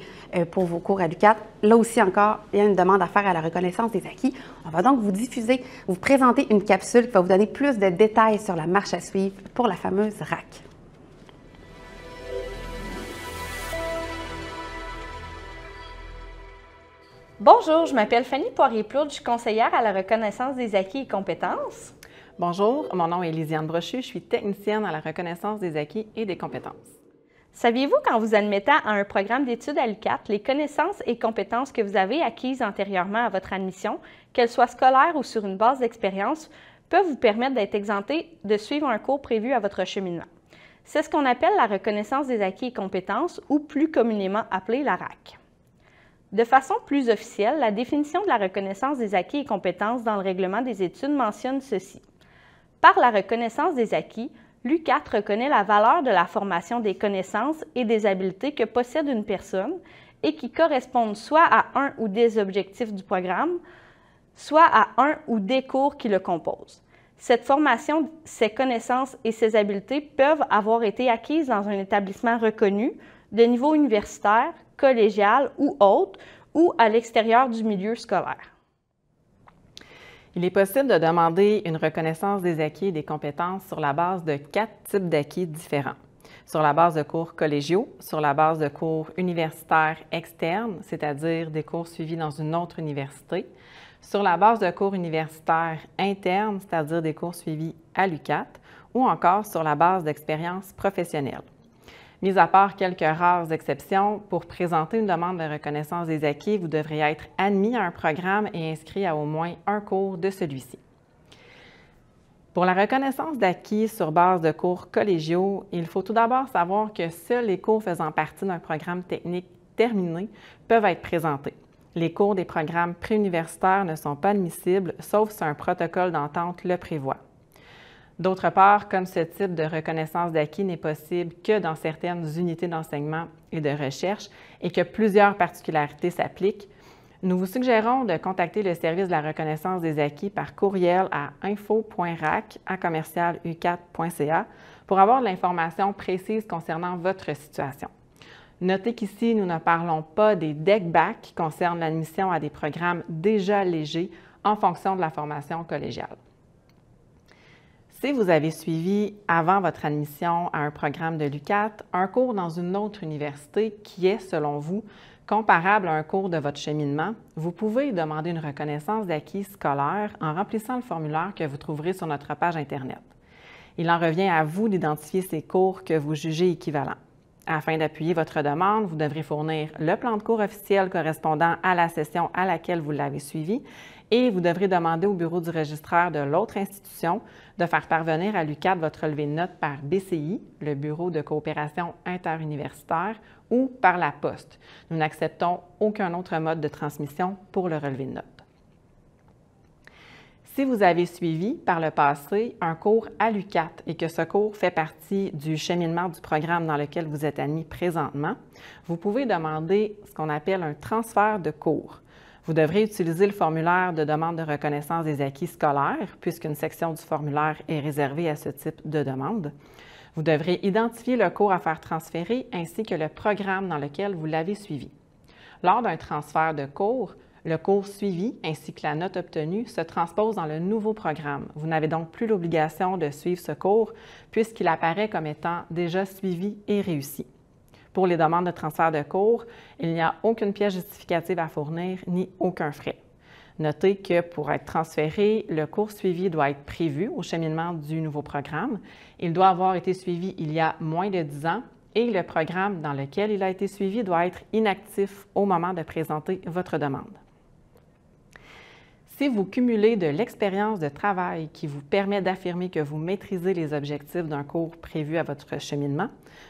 A: pour vos cours à l'UQAT, là aussi encore, il y a une demande à faire à la reconnaissance des acquis. On va donc vous présenter une capsule qui va vous donner plus de détails sur la marche à suivre pour la fameuse RAC.
E: Bonjour, je m'appelle Fanny Poirier-Plourde, je suis conseillère à la reconnaissance des acquis et compétences.
F: Bonjour, mon nom est Lisiane Brochu, je suis technicienne à la reconnaissance des acquis et des compétences.
E: Saviez-vous qu'en vous admettant à un programme d'études à l'UQAT, les connaissances et compétences que vous avez acquises antérieurement à votre admission, qu'elles soient scolaires ou sur une base d'expérience, peuvent vous permettre d'être exempté de suivre un cours prévu à votre cheminement? C'est ce qu'on appelle la reconnaissance des acquis et compétences ou plus communément appelée la RAC. De façon plus officielle, la définition de la reconnaissance des acquis et compétences dans le règlement des études mentionne ceci. Par la reconnaissance des acquis, l'UQAT reconnaît la valeur de la formation des connaissances et des habiletés que possède une personne et qui correspondent soit à un ou des objectifs du programme, soit à un ou des cours qui le composent. Cette formation, ces connaissances et ces habiletés peuvent avoir été acquises dans un établissement reconnu de niveau universitaire, collégial ou autre, ou à l'extérieur du milieu scolaire.
F: Il est possible de demander une reconnaissance des acquis et des compétences sur la base de 4 types d'acquis différents. Sur la base de cours collégiaux, sur la base de cours universitaires externes, c'est-à-dire des cours suivis dans une autre université, sur la base de cours universitaires internes, c'est-à-dire des cours suivis à l'UQAT, ou encore sur la base d'expériences professionnelles. Mis à part quelques rares exceptions, pour présenter une demande de reconnaissance des acquis, vous devriez être admis à un programme et inscrit à au moins un cours de celui-ci. Pour la reconnaissance d'acquis sur base de cours collégiaux, il faut tout d'abord savoir que seuls les cours faisant partie d'un programme technique terminé peuvent être présentés. Les cours des programmes préuniversitaires ne sont pas admissibles, sauf si un protocole d'entente le prévoit. D'autre part, comme ce type de reconnaissance d'acquis n'est possible que dans certaines unités d'enseignement et de recherche et que plusieurs particularités s'appliquent, nous vous suggérons de contacter le service de la reconnaissance des acquis par courriel à info.rac@commercialucat.ca pour avoir de l'information précise concernant votre situation. Notez qu'ici, nous ne parlons pas des deck-back qui concernent l'admission à des programmes déjà allégés en fonction de la formation collégiale. Si vous avez suivi avant votre admission à un programme de l'UQAT un cours dans une autre université qui est, selon vous, comparable à un cours de votre cheminement, vous pouvez demander une reconnaissance d'acquis scolaire en remplissant le formulaire que vous trouverez sur notre page Internet. Il en revient à vous d'identifier ces cours que vous jugez équivalents. Afin d'appuyer votre demande, vous devrez fournir le plan de cours officiel correspondant à la session à laquelle vous l'avez suivi et vous devrez demander au bureau du registraire de l'autre institution de faire parvenir à l'UQAT votre relevé de notes par BCI, le Bureau de coopération interuniversitaire, ou par la poste. Nous n'acceptons aucun autre mode de transmission pour le relevé de notes. Si vous avez suivi par le passé un cours à l'UQAT et que ce cours fait partie du cheminement du programme dans lequel vous êtes admis présentement, vous pouvez demander ce qu'on appelle un transfert de cours. Vous devrez utiliser le formulaire de demande de reconnaissance des acquis scolaires, puisqu'une section du formulaire est réservée à ce type de demande. Vous devrez identifier le cours à faire transférer ainsi que le programme dans lequel vous l'avez suivi. Lors d'un transfert de cours, le cours suivi ainsi que la note obtenue se transposent dans le nouveau programme. Vous n'avez donc plus l'obligation de suivre ce cours puisqu'il apparaît comme étant déjà suivi et réussi. Pour les demandes de transfert de cours, il n'y a aucune pièce justificative à fournir ni aucun frais. Notez que pour être transféré, le cours suivi doit être prévu au cheminement du nouveau programme. Il doit avoir été suivi il y a moins de 10 ans et le programme dans lequel il a été suivi doit être inactif au moment de présenter votre demande. Si vous cumulez de l'expérience de travail qui vous permet d'affirmer que vous maîtrisez les objectifs d'un cours prévu à votre cheminement,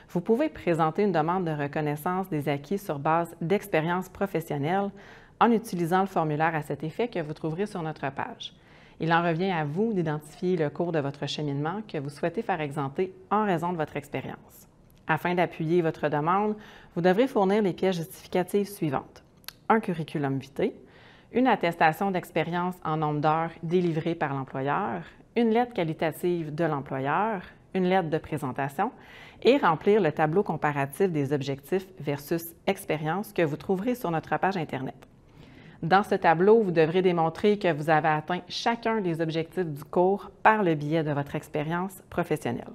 F: vous pouvez présenter une demande de reconnaissance des acquis sur base d'expérience professionnelle en utilisant le formulaire à cet effet que vous trouverez sur notre page. Il en revient à vous d'identifier le cours de votre cheminement que vous souhaitez faire exempter en raison de votre expérience. Afin d'appuyer votre demande, vous devrez fournir les pièces justificatives suivantes. Un curriculum vitae, une attestation d'expérience en nombre d'heures délivrée par l'employeur, une lettre qualitative de l'employeur, une lettre de présentation et remplir le tableau comparatif des objectifs versus expérience que vous trouverez sur notre page Internet. Dans ce tableau, vous devrez démontrer que vous avez atteint chacun des objectifs du cours par le biais de votre expérience professionnelle.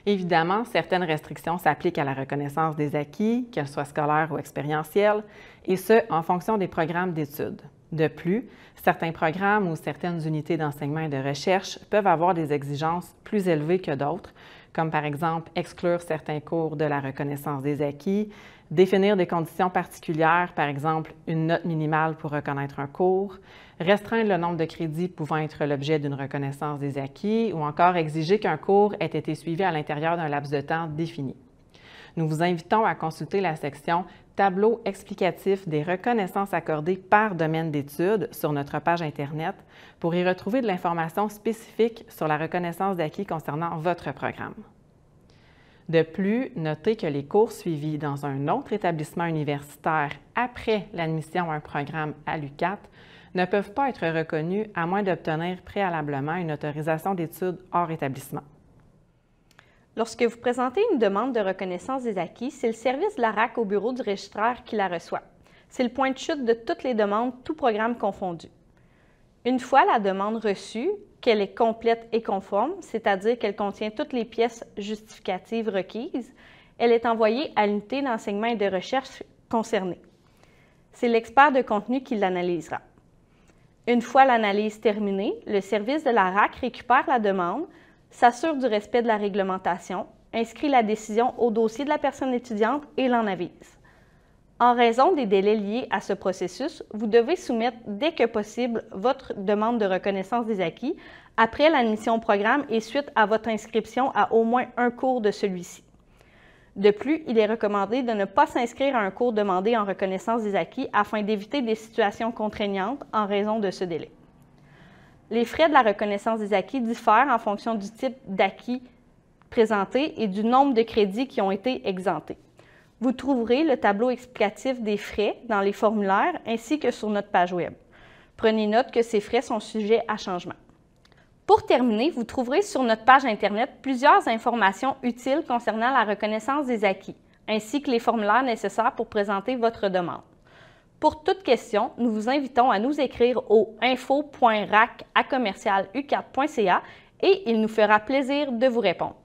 F: Évidemment, certaines restrictions s'appliquent à la reconnaissance des acquis, qu'elles soient scolaires ou expérientielles, et ce, en fonction des programmes d'études. De plus, certains programmes ou certaines unités d'enseignement et de recherche peuvent avoir des exigences plus élevées que d'autres, comme par exemple exclure certains cours de la reconnaissance des acquis, définir des conditions particulières, par exemple une note minimale pour reconnaître un cours, restreindre le nombre de crédits pouvant être l'objet d'une reconnaissance des acquis ou encore exiger qu'un cours ait été suivi à l'intérieur d'un laps de temps défini. Nous vous invitons à consulter la section « Tableau explicatif des reconnaissances accordées par domaine d'études » sur notre page Internet pour y retrouver de l'information spécifique sur la reconnaissance d'acquis concernant votre programme. De plus, notez que les cours suivis dans un autre établissement universitaire après l'admission à un programme à l'UQAT ne peuvent pas être reconnus à moins d'obtenir préalablement une autorisation d'études hors établissement.
E: Lorsque vous présentez une demande de reconnaissance des acquis, c'est le service de la RAC au bureau du registraire qui la reçoit. C'est le point de chute de toutes les demandes, tous programmes confondus. Une fois la demande reçue, qu'elle est complète et conforme, c'est-à-dire qu'elle contient toutes les pièces justificatives requises, elle est envoyée à l'unité d'enseignement et de recherche concernée. C'est l'expert de contenu qui l'analysera. Une fois l'analyse terminée, le service de la RAC récupère la demande, s'assure du respect de la réglementation, inscrit la décision au dossier de la personne étudiante et l'en avise. En raison des délais liés à ce processus, vous devez soumettre dès que possible votre demande de reconnaissance des acquis après l'admission au programme et suite à votre inscription à au moins un cours de celui-ci. De plus, il est recommandé de ne pas s'inscrire à un cours demandé en reconnaissance des acquis afin d'éviter des situations contraignantes en raison de ce délai. Les frais de la reconnaissance des acquis diffèrent en fonction du type d'acquis présenté et du nombre de crédits qui ont été exemptés. Vous trouverez le tableau explicatif des frais dans les formulaires ainsi que sur notre page Web. Prenez note que ces frais sont sujets à changement. Pour terminer, vous trouverez sur notre page Internet plusieurs informations utiles concernant la reconnaissance des acquis, ainsi que les formulaires nécessaires pour présenter votre demande. Pour toute question, nous vous invitons à nous écrire au info.rac@commercialucat.ca et il nous fera plaisir de vous répondre.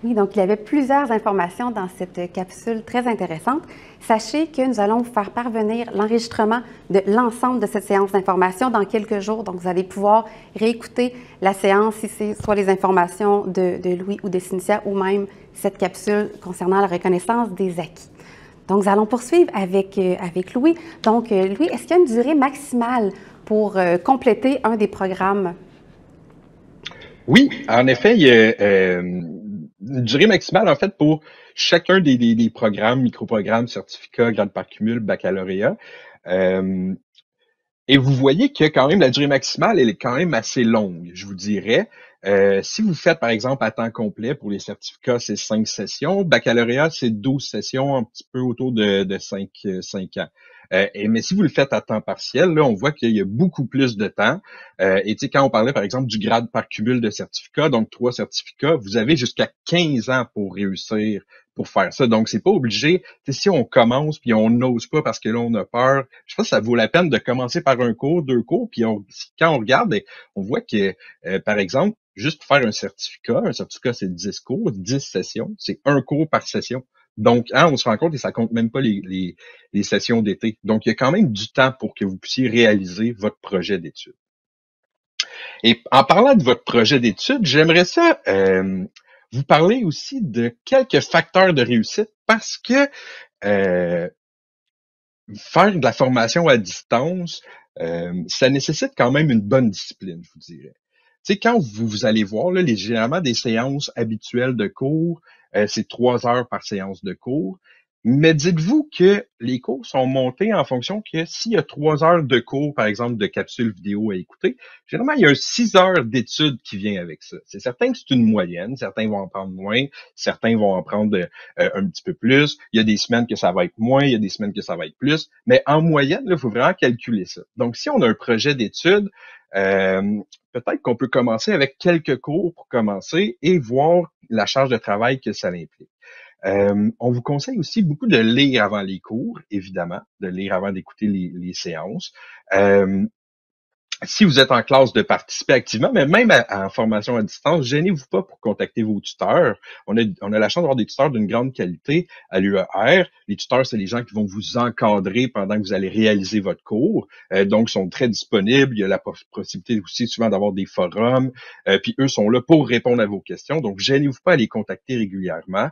A: Oui, donc il y avait plusieurs informations dans cette capsule très intéressante. Sachez que nous allons vous faire parvenir l'enregistrement de l'ensemble de cette séance d'information dans quelques jours. Donc, vous allez pouvoir réécouter la séance si c'est soit les informations de Louis ou de Cynthia ou même cette capsule concernant la reconnaissance des acquis. Donc, nous allons poursuivre avec Louis. Donc, Louis, est-ce qu'il y a une durée maximale pour compléter un des programmes?
C: Oui, en effet, il y a une durée maximale, en fait, pour chacun des programmes, microprogrammes, certificats, grade par cumul, baccalauréat. Et vous voyez que quand même la durée maximale, elle est quand même assez longue, je vous dirais. Si vous faites, par exemple, à temps complet pour les certificats, c'est 5 sessions. Baccalauréat, c'est 12 sessions, un petit peu autour de 5 ans. Mais si vous le faites à temps partiel, là, on voit qu'il y a beaucoup plus de temps. Et tu sais, quand on parlait, par exemple, du grade par cumul de certificats, donc 3 certificats, vous avez jusqu'à 15 ans pour réussir pour faire ça. Donc, c'est pas obligé. Si on commence puis on n'ose pas parce que là, on a peur, je pense que ça vaut la peine de commencer par un cours, 2 cours, puis quand on regarde, on voit que, par exemple, juste pour faire un certificat c'est 10 cours, 10 sessions, c'est 1 cours par session. Donc, on se rend compte et ça compte même pas les sessions d'été. Donc, il y a quand même du temps pour que vous puissiez réaliser votre projet d'études. Et en parlant de votre projet d'études, j'aimerais ça vous parler aussi de quelques facteurs de réussite parce que faire de la formation à distance, ça nécessite quand même une bonne discipline, je vous dirais. Tu sais, quand vous allez voir, là, généralement des séances habituelles de cours, c'est 3 heures par séance de cours. Mais dites-vous que les cours sont montés en fonction que s'il y a 3 heures de cours, par exemple, de capsules vidéo à écouter, généralement, il y a 6 heures d'études qui vient avec ça. C'est certain que c'est une moyenne. Certains vont en prendre moins, certains vont en prendre un petit peu plus. Il y a des semaines que ça va être moins, il y a des semaines que ça va être plus. Mais en moyenne, il faut vraiment calculer ça. Donc, si on a un projet d'études, peut-être qu'on peut commencer avec quelques cours pour commencer et voir la charge de travail que ça implique. On vous conseille aussi beaucoup de lire avant les cours, évidemment, de lire avant d'écouter les séances. Si vous êtes en classe, de participer activement, mais même en formation à distance, gênez-vous pas pour contacter vos tuteurs. On a la chance d'avoir des tuteurs d'une grande qualité à l'UER. Les tuteurs, c'est les gens qui vont vous encadrer pendant que vous allez réaliser votre cours. Donc, ils sont très disponibles. Il y a la possibilité aussi souvent d'avoir des forums. Puis eux sont là pour répondre à vos questions. Donc, gênez-vous pas à les contacter régulièrement.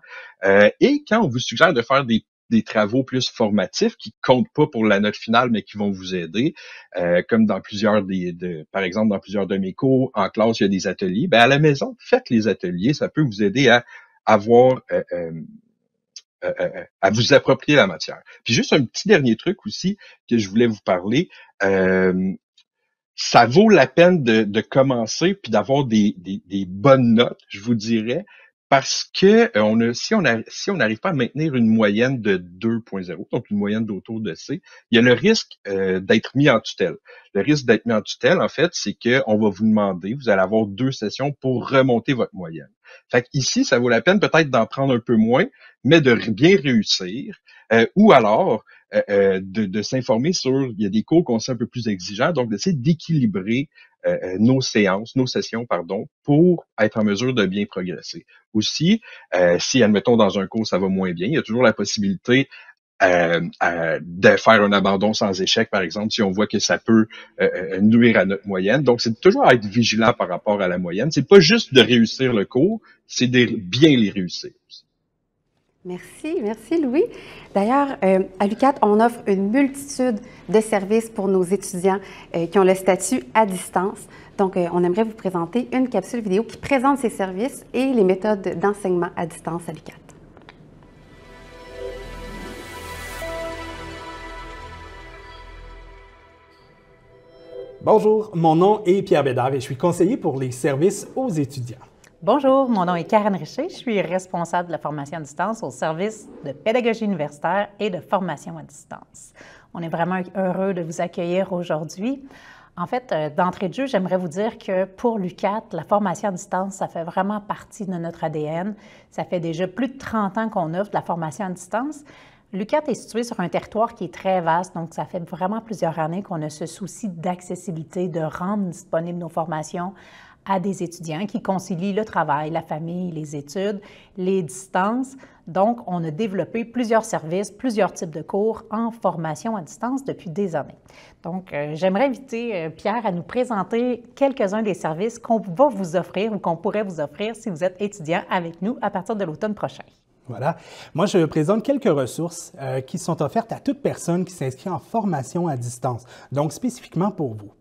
C: Et quand on vous suggère de faire des travaux plus formatifs qui comptent pas pour la note finale, mais qui vont vous aider, comme dans plusieurs par exemple, dans plusieurs de mes cours, en classe, il y a des ateliers. Ben, à la maison, faites les ateliers, ça peut vous aider à avoir, à vous approprier la matière. Puis juste un petit dernier truc aussi que je voulais vous parler, ça vaut la peine de commencer puis d'avoir des bonnes notes, je vous dirais, parce que si on n'arrive pas à maintenir une moyenne de 2.0, donc une moyenne d'autour de C, il y a le risque d'être mis en tutelle. Le risque d'être mis en tutelle, en fait, c'est qu'on va vous demander, vous allez avoir 2 sessions pour remonter votre moyenne. Fait qu'ici, ça vaut la peine peut-être d'en prendre un peu moins, mais de bien réussir, ou alors de s'informer sur, il y a des cours qu'on sait un peu plus exigeants, donc d'essayer d'équilibrer nos sessions, pour être en mesure de bien progresser. Aussi, si, admettons, dans un cours, ça va moins bien, il y a toujours la possibilité de faire un abandon sans échec, par exemple, si on voit que ça peut nuire à notre moyenne. Donc, c'est toujours à être vigilant par rapport à la moyenne. C'est pas juste de réussir le cours, c'est de bien les réussir aussi.
A: Merci Louis. D'ailleurs, à l'UQAT, on offre une multitude de services pour nos étudiants qui ont le statut à distance. Donc, on aimerait vous présenter une capsule vidéo qui présente ces services et les méthodes d'enseignement à distance à l'UQAT.
G: Bonjour, mon nom est Pierre Bédard et je suis conseiller pour les services aux étudiants.
H: Bonjour, mon nom est Karen Richer, je suis responsable de la formation à distance au service de pédagogie universitaire et de formation à distance. On est vraiment heureux de vous accueillir aujourd'hui. En fait, d'entrée de jeu, j'aimerais vous dire que pour l'UQAT, la formation à distance, ça fait vraiment partie de notre ADN. Ça fait déjà plus de 30 ans qu'on offre de la formation à distance. L'UQAT est situé sur un territoire qui est très vaste, donc ça fait vraiment plusieurs années qu'on a ce souci d'accessibilité, de rendre disponibles nos formations à des étudiants qui concilient le travail, la famille, les études, les distances. Donc, on a développé plusieurs services, plusieurs types de cours en formation à distance depuis des années. Donc, j'aimerais inviter Pierre à nous présenter quelques-uns des services qu'on va vous offrir ou qu'on pourrait vous offrir si vous êtes étudiant avec nous à partir de l'automne prochain.
G: Voilà. Moi, je présente quelques ressources qui sont offertes à toute personne qui s'inscrit en formation à distance, donc spécifiquement pour vous.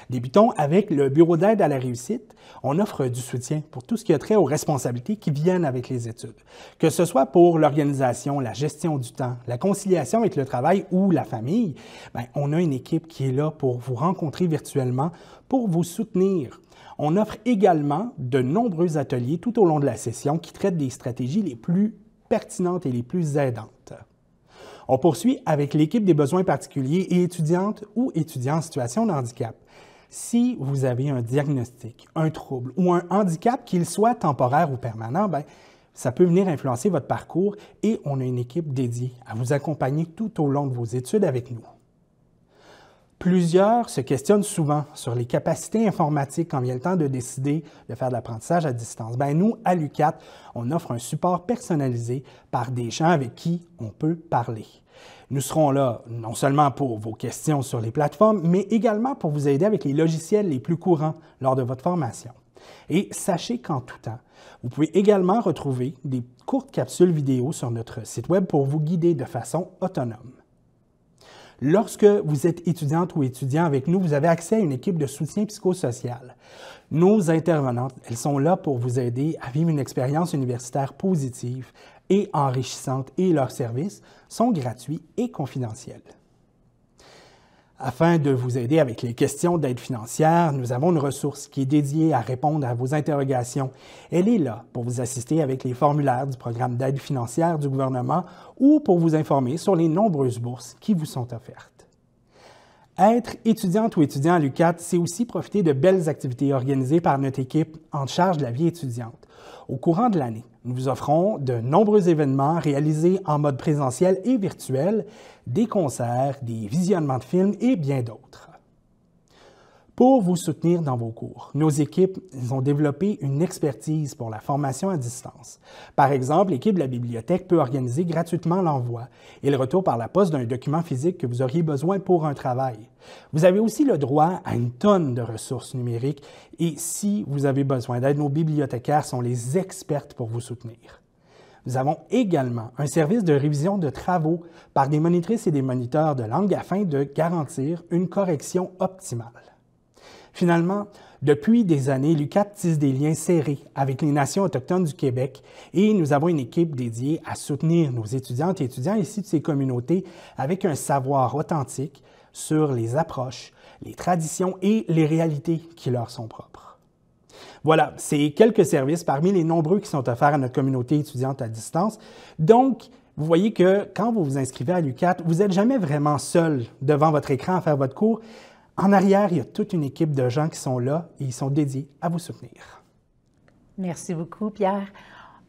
G: Débutons avec le Bureau d'aide à la réussite. On offre du soutien pour tout ce qui a trait aux responsabilités qui viennent avec les études, que ce soit pour l'organisation, la gestion du temps, la conciliation avec le travail ou la famille. Bien, on a une équipe qui est là pour vous rencontrer virtuellement, pour vous soutenir. On offre également de nombreux ateliers tout au long de la session qui traitent des stratégies les plus pertinentes et les plus aidantes. On poursuit avec l'équipe des besoins particuliers et étudiantes ou étudiants en situation de handicap. Si vous avez un diagnostic, un trouble ou un handicap, qu'il soit temporaire ou permanent, bien, ça peut venir influencer votre parcours et on a une équipe dédiée à vous accompagner tout au long de vos études avec nous. Plusieurs se questionnent souvent sur les capacités informatiques quand vient le temps de décider de faire de l'apprentissage à distance. Bien, nous, à l'UQAT, on offre un support personnalisé par des gens avec qui on peut parler. Nous serons là non seulement pour vos questions sur les plateformes, mais également pour vous aider avec les logiciels les plus courants lors de votre formation. Et sachez qu'en tout temps, vous pouvez également retrouver des courtes capsules vidéo sur notre site Web pour vous guider de façon autonome. Lorsque vous êtes étudiante ou étudiant avec nous, vous avez accès à une équipe de soutien psychosocial. Nos intervenantes, elles sont là pour vous aider à vivre une expérience universitaire positive et enrichissante et leurs services sont gratuits et confidentiels. Afin de vous aider avec les questions d'aide financière, nous avons une ressource qui est dédiée à répondre à vos interrogations. Elle est là pour vous assister avec les formulaires du programme d'aide financière du gouvernement ou pour vous informer sur les nombreuses bourses qui vous sont offertes. Être étudiante ou étudiant à l'UQAT, c'est aussi profiter de belles activités organisées par notre équipe en charge de la vie étudiante. Au courant de l'année, nous vous offrons de nombreux événements réalisés en mode présentiel et virtuel, des concerts, des visionnements de films et bien d'autres. Pour vous soutenir dans vos cours, nos équipes ont développé une expertise pour la formation à distance. Par exemple, l'équipe de la bibliothèque peut organiser gratuitement l'envoi et le retour par la poste d'un document physique que vous auriez besoin pour un travail. Vous avez aussi le droit à une tonne de ressources numériques et si vous avez besoin d'aide, nos bibliothécaires sont les expertes pour vous soutenir. Nous avons également un service de révision de travaux par des monitrices et des moniteurs de langue afin de garantir une correction optimale. Finalement, depuis des années, l'UQAT tisse des liens serrés avec les nations autochtones du Québec et nous avons une équipe dédiée à soutenir nos étudiantes et étudiants issus de ces communautés avec un savoir authentique sur les approches, les traditions et les réalités qui leur sont propres. Voilà, c'est quelques services parmi les nombreux qui sont offerts à notre communauté étudiante à distance. Donc, vous voyez que quand vous vous inscrivez à l'UQAT, vous n'êtes jamais vraiment seul devant votre écran à faire votre cours. En arrière, il y a toute une équipe de gens qui sont là et ils sont dédiés à vous soutenir.
H: Merci beaucoup, Pierre.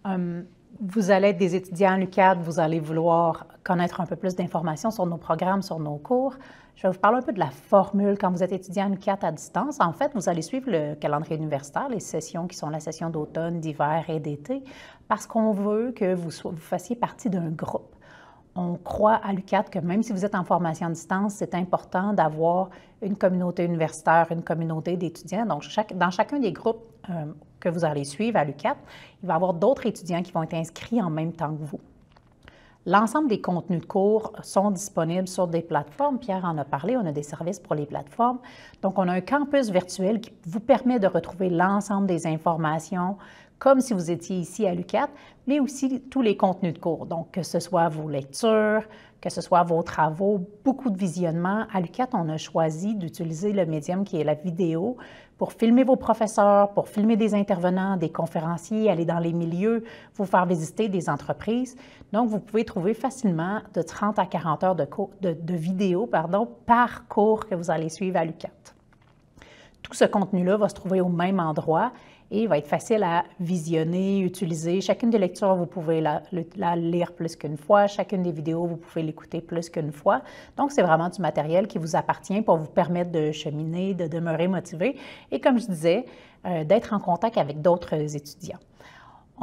H: Vous allez être des étudiants à l'UQAT, vous allez vouloir connaître un peu plus d'informations sur nos programmes, sur nos cours. Je vais vous parler un peu de la formule quand vous êtes étudiant à l'UQAT à distance. En fait, vous allez suivre le calendrier universitaire, les sessions qui sont la session d'automne, d'hiver et d'été, parce qu'on veut que vous fassiez partie d'un groupe. On croit à l'UQAT que même si vous êtes en formation à distance, c'est important d'avoir une communauté universitaire, une communauté d'étudiants. Donc, dans chacun des groupes que vous allez suivre à l'UQAT, il va y avoir d'autres étudiants qui vont être inscrits en même temps que vous. L'ensemble des contenus de cours sont disponibles sur des plateformes. Pierre en a parlé, on a des services pour les plateformes. Donc, on a un campus virtuel qui vous permet de retrouver l'ensemble des informations comme si vous étiez ici à l'UQAT, mais aussi tous les contenus de cours. Donc, que ce soit vos lectures, que ce soit vos travaux, beaucoup de visionnements. À l'UQAT, on a choisi d'utiliser le médium qui est la vidéo pour filmer vos professeurs, pour filmer des intervenants, des conférenciers, aller dans les milieux, vous faire visiter des entreprises. Donc, vous pouvez trouver facilement de 30 à 40 heures de vidéos par cours que vous allez suivre à l'UQAT. Tout ce contenu-là va se trouver au même endroit et va être facile à visionner, utiliser. Chacune des lectures, vous pouvez la lire plus qu'une fois. Chacune des vidéos, vous pouvez l'écouter plus qu'une fois. Donc, c'est vraiment du matériel qui vous appartient pour vous permettre de cheminer, de demeurer motivé et, comme je disais, d'être en contact avec d'autres étudiants.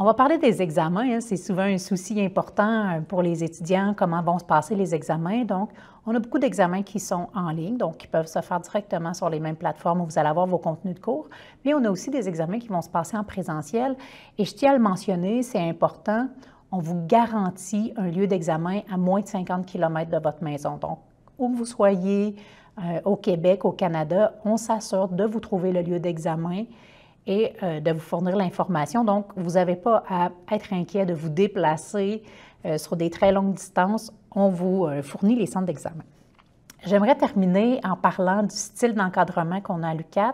H: On va parler des examens, hein. C'est souvent un souci important pour les étudiants, comment vont se passer les examens. Donc, on a beaucoup d'examens qui sont en ligne, donc qui peuvent se faire directement sur les mêmes plateformes où vous allez avoir vos contenus de cours. Mais on a aussi des examens qui vont se passer en présentiel. Et je tiens à le mentionner, c'est important, on vous garantit un lieu d'examen à moins de 50 km de votre maison. Donc, où vous soyez au Québec, au Canada, on s'assure de vous trouver le lieu d'examen et de vous fournir l'information. Donc, vous n'avez pas à être inquiet de vous déplacer sur des très longues distances. On vous fournit les centres d'examen. J'aimerais terminer en parlant du style d'encadrement qu'on a à l'UQAT.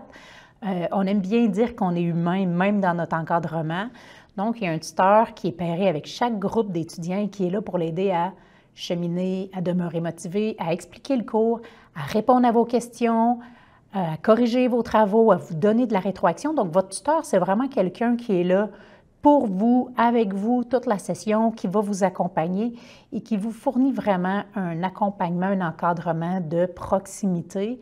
H: On aime bien dire qu'on est humain, même dans notre encadrement. Donc, il y a un tuteur qui est pairé avec chaque groupe d'étudiants et qui est là pour l'aider à cheminer, à demeurer motivé, à expliquer le cours, à répondre à vos questions, à corriger vos travaux, à vous donner de la rétroaction. Donc, votre tuteur, c'est vraiment quelqu'un qui est là pour vous, avec vous, toute la session, qui va vous accompagner et qui vous fournit vraiment un accompagnement, un encadrement de proximité.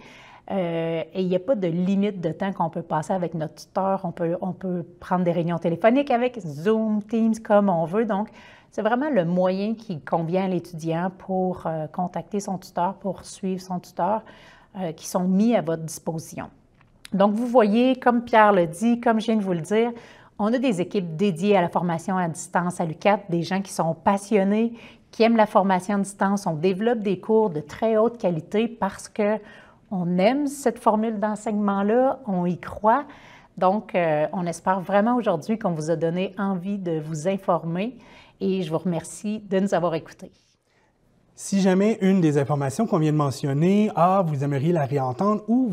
H: Et il n'y a pas de limite de temps qu'on peut passer avec notre tuteur. On peut prendre des réunions téléphoniques avec Zoom, Teams, comme on veut. Donc, c'est vraiment le moyen qui convient à l'étudiant pour contacter son tuteur, pour suivre son tuteur, qui sont mis à votre disposition. Donc, vous voyez, comme Pierre le dit, comme je viens de vous le dire, on a des équipes dédiées à la formation à distance à l'UQAT, des gens qui sont passionnés, qui aiment la formation à distance. On développe des cours de très haute qualité parce qu'on aime cette formule d'enseignement-là, on y croit. Donc, on espère vraiment aujourd'hui qu'on vous a donné envie de vous informer et je vous remercie de nous avoir écoutés.
G: Si jamais une des informations qu'on vient de mentionner, vous aimeriez la réentendre ou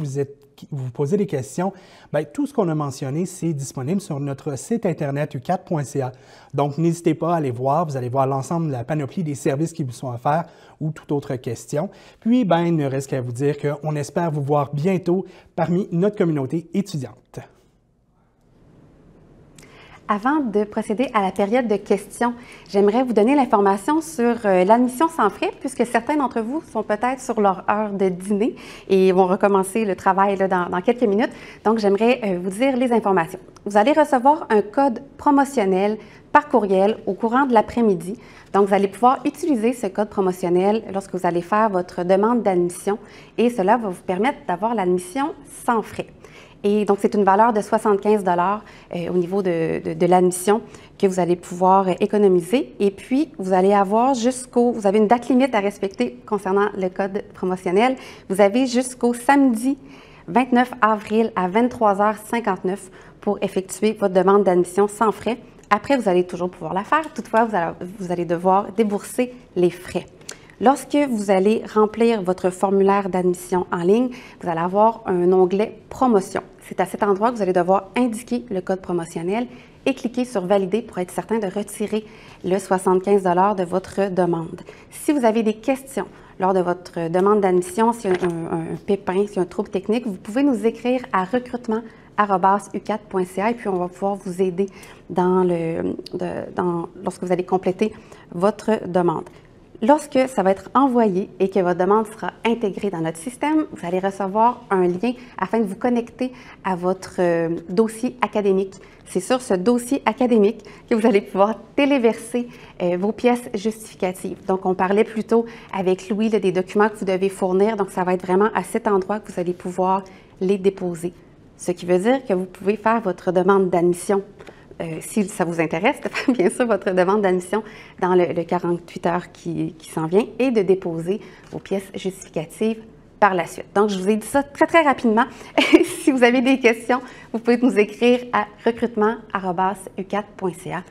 G: vous posez des questions, bien, tout ce qu'on a mentionné, c'est disponible sur notre site internet uqat.ca. Donc, n'hésitez pas à aller voir. Vous allez voir l'ensemble de la panoplie des services qui vous sont offerts ou toute autre question. Puis, bien, il ne reste qu'à vous dire qu'on espère vous voir bientôt parmi notre communauté étudiante.
A: Avant de procéder à la période de questions, j'aimerais vous donner l'information sur l'admission sans frais, puisque certains d'entre vous sont peut-être sur leur heure de dîner et vont recommencer le travail là, dans quelques minutes. Donc, j'aimerais vous dire les informations. Vous allez recevoir un code promotionnel par courriel au courant de l'après-midi. Donc, vous allez pouvoir utiliser ce code promotionnel lorsque vous allez faire votre demande d'admission et cela va vous permettre d'avoir l'admission sans frais. Et donc, c'est une valeur de 75 $ au niveau de l'admission que vous allez pouvoir économiser. Et puis, vous allez avoir vous avez une date limite à respecter concernant le code promotionnel. Vous avez jusqu'au samedi 29 avril à 23h59 pour effectuer votre demande d'admission sans frais. Après, vous allez toujours pouvoir la faire. Toutefois, vous allez devoir débourser les frais. Lorsque vous allez remplir votre formulaire d'admission en ligne, vous allez avoir un onglet « Promotion ». C'est à cet endroit que vous allez devoir indiquer le code promotionnel et cliquer sur « Valider » pour être certain de retirer le 75 $ de votre demande. Si vous avez des questions lors de votre demande d'admission, s'il y a un pépin, s'il y a un trouble technique, vous pouvez nous écrire à recrutement@uqat.ca et puis on va pouvoir vous aider lorsque vous allez compléter votre demande. Lorsque ça va être envoyé et que votre demande sera intégrée dans notre système, vous allez recevoir un lien afin de vous connecter à votre dossier académique. C'est sur ce dossier académique que vous allez pouvoir téléverser vos pièces justificatives. Donc, on parlait plus tôt avec Louis des documents que vous devez fournir. Donc, ça va être vraiment à cet endroit que vous allez pouvoir les déposer. Ce qui veut dire que vous pouvez faire votre demande d'admission si ça vous intéresse, de faire bien sûr votre demande d'admission dans le 48 heures qui s'en vient et de déposer vos pièces justificatives par la suite. Donc, je vous ai dit ça très, très rapidement. Si vous avez des questions, vous pouvez nous écrire à recrutement@uqat.ca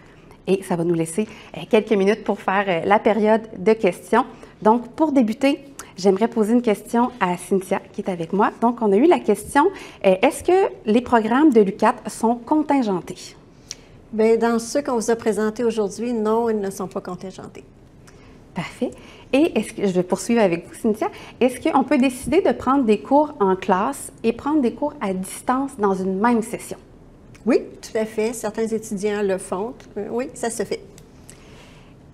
A: et ça va nous laisser quelques minutes pour faire la période de questions. Donc, pour débuter, j'aimerais poser une question à Cynthia, qui est avec moi. Donc, on a eu la question, est-ce que les programmes de l'UQAT sont contingentés?
B: Bien, dans ceux qu'on vous a présentés aujourd'hui, non, ils ne sont pas contingentés.
A: Parfait. Et est-ce que, je vais poursuivre avec vous, Cynthia, est-ce qu'on peut décider de prendre des cours en classe et prendre des cours à distance dans une même session?
B: Oui, tout à fait. Certains étudiants le font. Oui, ça se fait.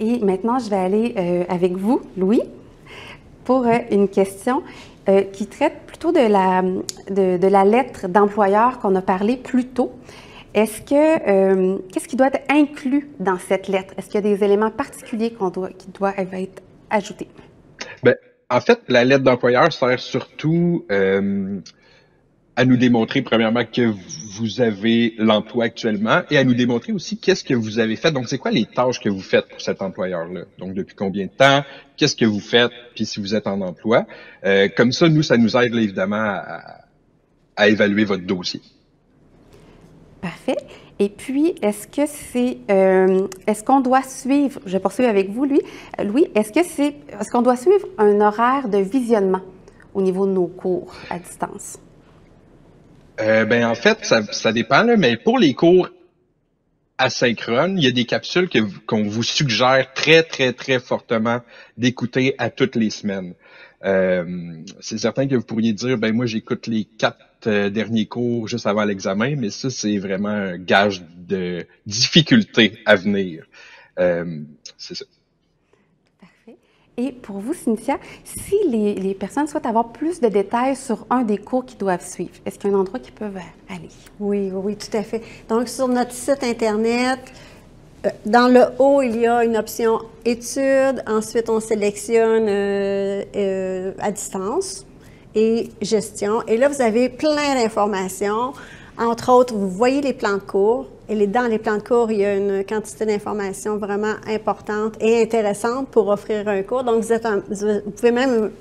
A: Et maintenant, je vais aller avec vous, Louis, pour une question qui traite plutôt de la lettre d'employeur qu'on a parlé plus tôt. Est-ce que, qu'est-ce qui doit être inclus dans cette lettre? Est-ce qu'il y a des éléments particuliers qui doivent être ajoutés?
C: Bien, en fait, la lettre d'employeur sert surtout à nous démontrer, premièrement, que vous avez l'emploi actuellement et à nous démontrer aussi qu'est-ce que vous avez fait. Donc, c'est quoi les tâches que vous faites pour cet employeur-là? Donc, depuis combien de temps? Qu'est-ce que vous faites? Puis, si vous êtes en emploi. Comme ça, nous, ça nous aide là, évidemment à évaluer votre dossier.
A: Parfait. Et puis, est-ce qu'on doit suivre, je vais poursuivre avec vous, Louis, est-ce qu'on doit suivre un horaire de visionnement au niveau de nos cours à distance?
C: Ben en fait, ça dépend, là, mais pour les cours asynchrones, il y a des capsules qu'on vous suggère très, très, très fortement d'écouter à toutes les semaines. C'est certain que vous pourriez dire, ben moi j'écoute les 4 derniers cours juste avant l'examen, mais ça c'est vraiment un gage de difficulté à venir. C'est ça.
A: Parfait. Et pour vous, Cynthia, si les personnes souhaitent avoir plus de détails sur un des cours qu'ils doivent suivre, est-ce qu'il y a un endroit qu'ils peuvent aller?
B: Oui, oui, tout à fait. Donc, sur notre site Internet, dans le haut, il y a une option études. Ensuite, on sélectionne à distance et gestion. Et là, vous avez plein d'informations. Entre autres, vous voyez les plans de cours. Et dans les plans de cours, il y a une quantité d'informations vraiment importante et intéressante pour offrir un cours. Donc, vous pouvez même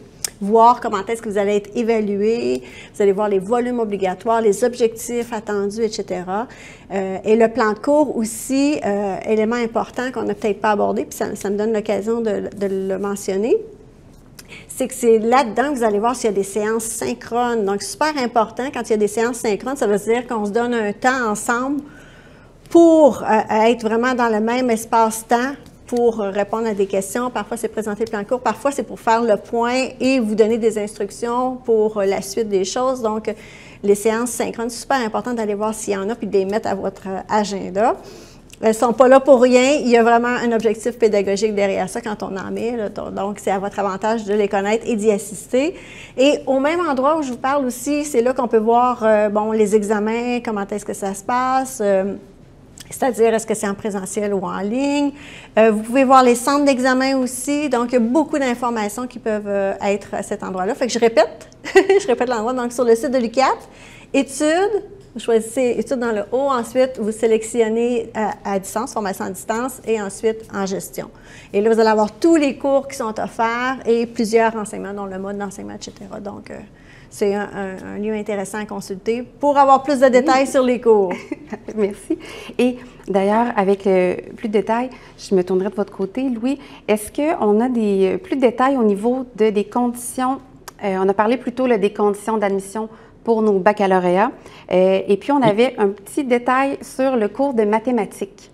B: voir comment est-ce que vous allez être évalué. Vous allez voir les volumes obligatoires, les objectifs attendus, etc. Et le plan de cours aussi, élément important qu'on n'a peut-être pas abordé, puis ça me donne l'occasion de le mentionner, c'est que c'est là-dedans que vous allez voir s'il y a des séances synchrones. Donc, super important, quand il y a des séances synchrones, ça veut dire qu'on se donne un temps ensemble pour être vraiment dans le même espace-temps pour répondre à des questions. Parfois, c'est présenter le plan de cours. Parfois, c'est pour faire le point et vous donner des instructions pour la suite des choses. Donc, les séances synchrones, c'est super important d'aller voir s'il y en a puis de les mettre à votre agenda. Elles ne sont pas là pour rien. Il y a vraiment un objectif pédagogique derrière ça quand on en met. Là. Donc, c'est à votre avantage de les connaître et d'y assister. Et au même endroit où je vous parle aussi, c'est là qu'on peut voir les examens, comment est-ce que ça se passe. C'est-à-dire, est-ce que c'est en présentiel ou en ligne? Vous pouvez voir les centres d'examen aussi. Donc, il y a beaucoup d'informations qui peuvent être à cet endroit-là. Fait que je répète, je répète l'endroit. Donc, sur le site de l'UQAT, études, vous choisissez études dans le haut. Ensuite, vous sélectionnez à distance, formation à distance, et ensuite en gestion. Et là, vous allez avoir tous les cours qui sont offerts et plusieurs enseignements, dont le mode d'enseignement, etc. Donc, c'est un lieu intéressant à consulter pour avoir plus de détails sur les cours.
A: Merci. Et d'ailleurs, avec plus de détails, je me tournerai de votre côté, Louis. Est-ce qu'on a plus de détails au niveau des conditions? On a parlé plutôt des conditions d'admission pour nos baccalauréats. Et puis, on avait un petit détail sur le cours de mathématiques.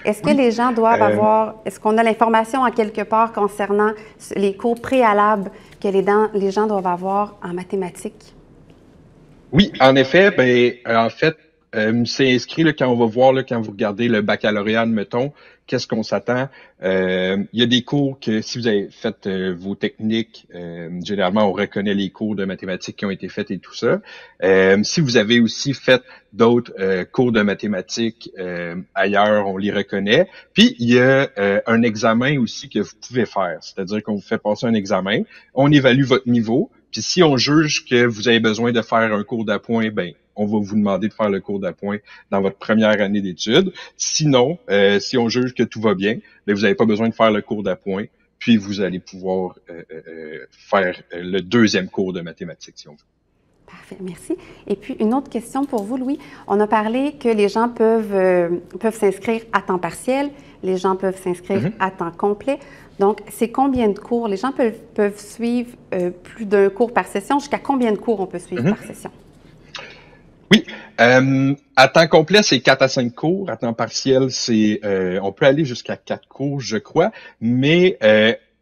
A: Est-ce que les gens doivent avoir, est-ce qu'on a l'information en quelque part concernant les cours préalables que les gens doivent avoir en mathématiques?
C: Oui, en effet, c'est inscrit là, quand on va voir, là, quand vous regardez le baccalauréat, admettons, qu'est-ce qu'on s'attend. Il y a des cours que si vous avez fait vos techniques, généralement on reconnaît les cours de mathématiques qui ont été faits et tout ça. Si vous avez aussi fait d'autres cours de mathématiques ailleurs, on les reconnaît. Puis il y a un examen aussi que vous pouvez faire, c'est-à-dire qu'on vous fait passer un examen, on évalue votre niveau. Puis si on juge que vous avez besoin de faire un cours d'appoint, ben on va vous demander de faire le cours d'appoint dans votre première année d'études. Sinon, si on juge que tout va bien, ben vous n'avez pas besoin de faire le cours d'appoint, puis vous allez pouvoir faire le deuxième cours de mathématiques, si on veut.
A: Parfait, merci. Et puis, une autre question pour vous, Louis. On a parlé que les gens peuvent s'inscrire à temps partiel, les gens peuvent s'inscrire à temps complet. Donc, c'est combien de cours? Les gens peuvent suivre plus d'un cours par session. Jusqu'à combien de cours on peut suivre par session?
C: Oui. À temps complet, c'est 4 à 5 cours. À temps partiel, on peut aller jusqu'à 4 cours, je crois. Mais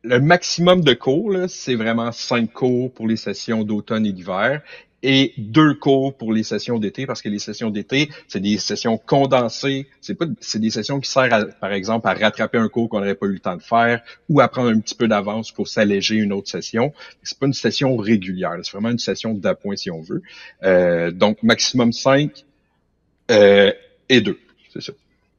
C: le maximum de cours, c'est vraiment 5 cours pour les sessions d'automne et d'hiver et 2 cours pour les sessions d'été, parce que les sessions d'été, c'est des sessions condensées. C'est des sessions qui servent, par exemple, à rattraper un cours qu'on n'aurait pas eu le temps de faire ou à prendre un petit peu d'avance pour s'alléger une autre session. C'est pas une session régulière. C'est vraiment une session d'appoint, si on veut. Donc, maximum 5 et 2. C'est ça.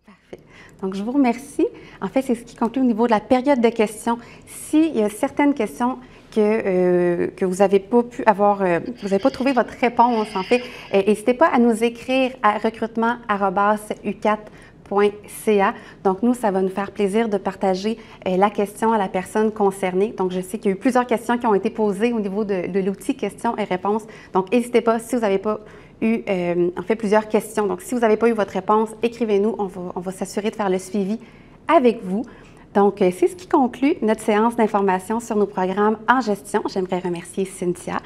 A: Parfait. Donc, je vous remercie. En fait, c'est ce qui conclut au niveau de la période de questions. S'il y a certaines questions que vous n'avez pas pu avoir, vous n'avez pas trouvé votre réponse, en fait, n'hésitez pas à nous écrire à recrutement@ucat.ca. Donc, nous, ça va nous faire plaisir de partager la question à la personne concernée. Donc, je sais qu'il y a eu plusieurs questions qui ont été posées au niveau de l'outil questions et réponses. Donc, n'hésitez pas, si vous n'avez pas eu, en fait, plusieurs questions. Donc, si vous n'avez pas eu votre réponse, écrivez-nous. On va s'assurer de faire le suivi avec vous. Donc, c'est ce qui conclut notre séance d'information sur nos programmes en gestion. J'aimerais remercier Cynthia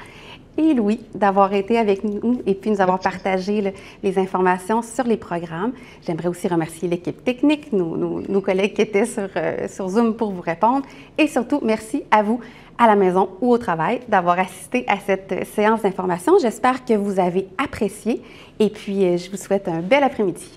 A: et Louis d'avoir été avec nous et puis nous avoir partagé les informations sur les programmes. J'aimerais aussi remercier l'équipe technique, nos collègues qui étaient sur Zoom pour vous répondre. Et surtout, merci à vous à la maison ou au travail d'avoir assisté à cette séance d'information. J'espère que vous avez apprécié et puis je vous souhaite un bel après-midi.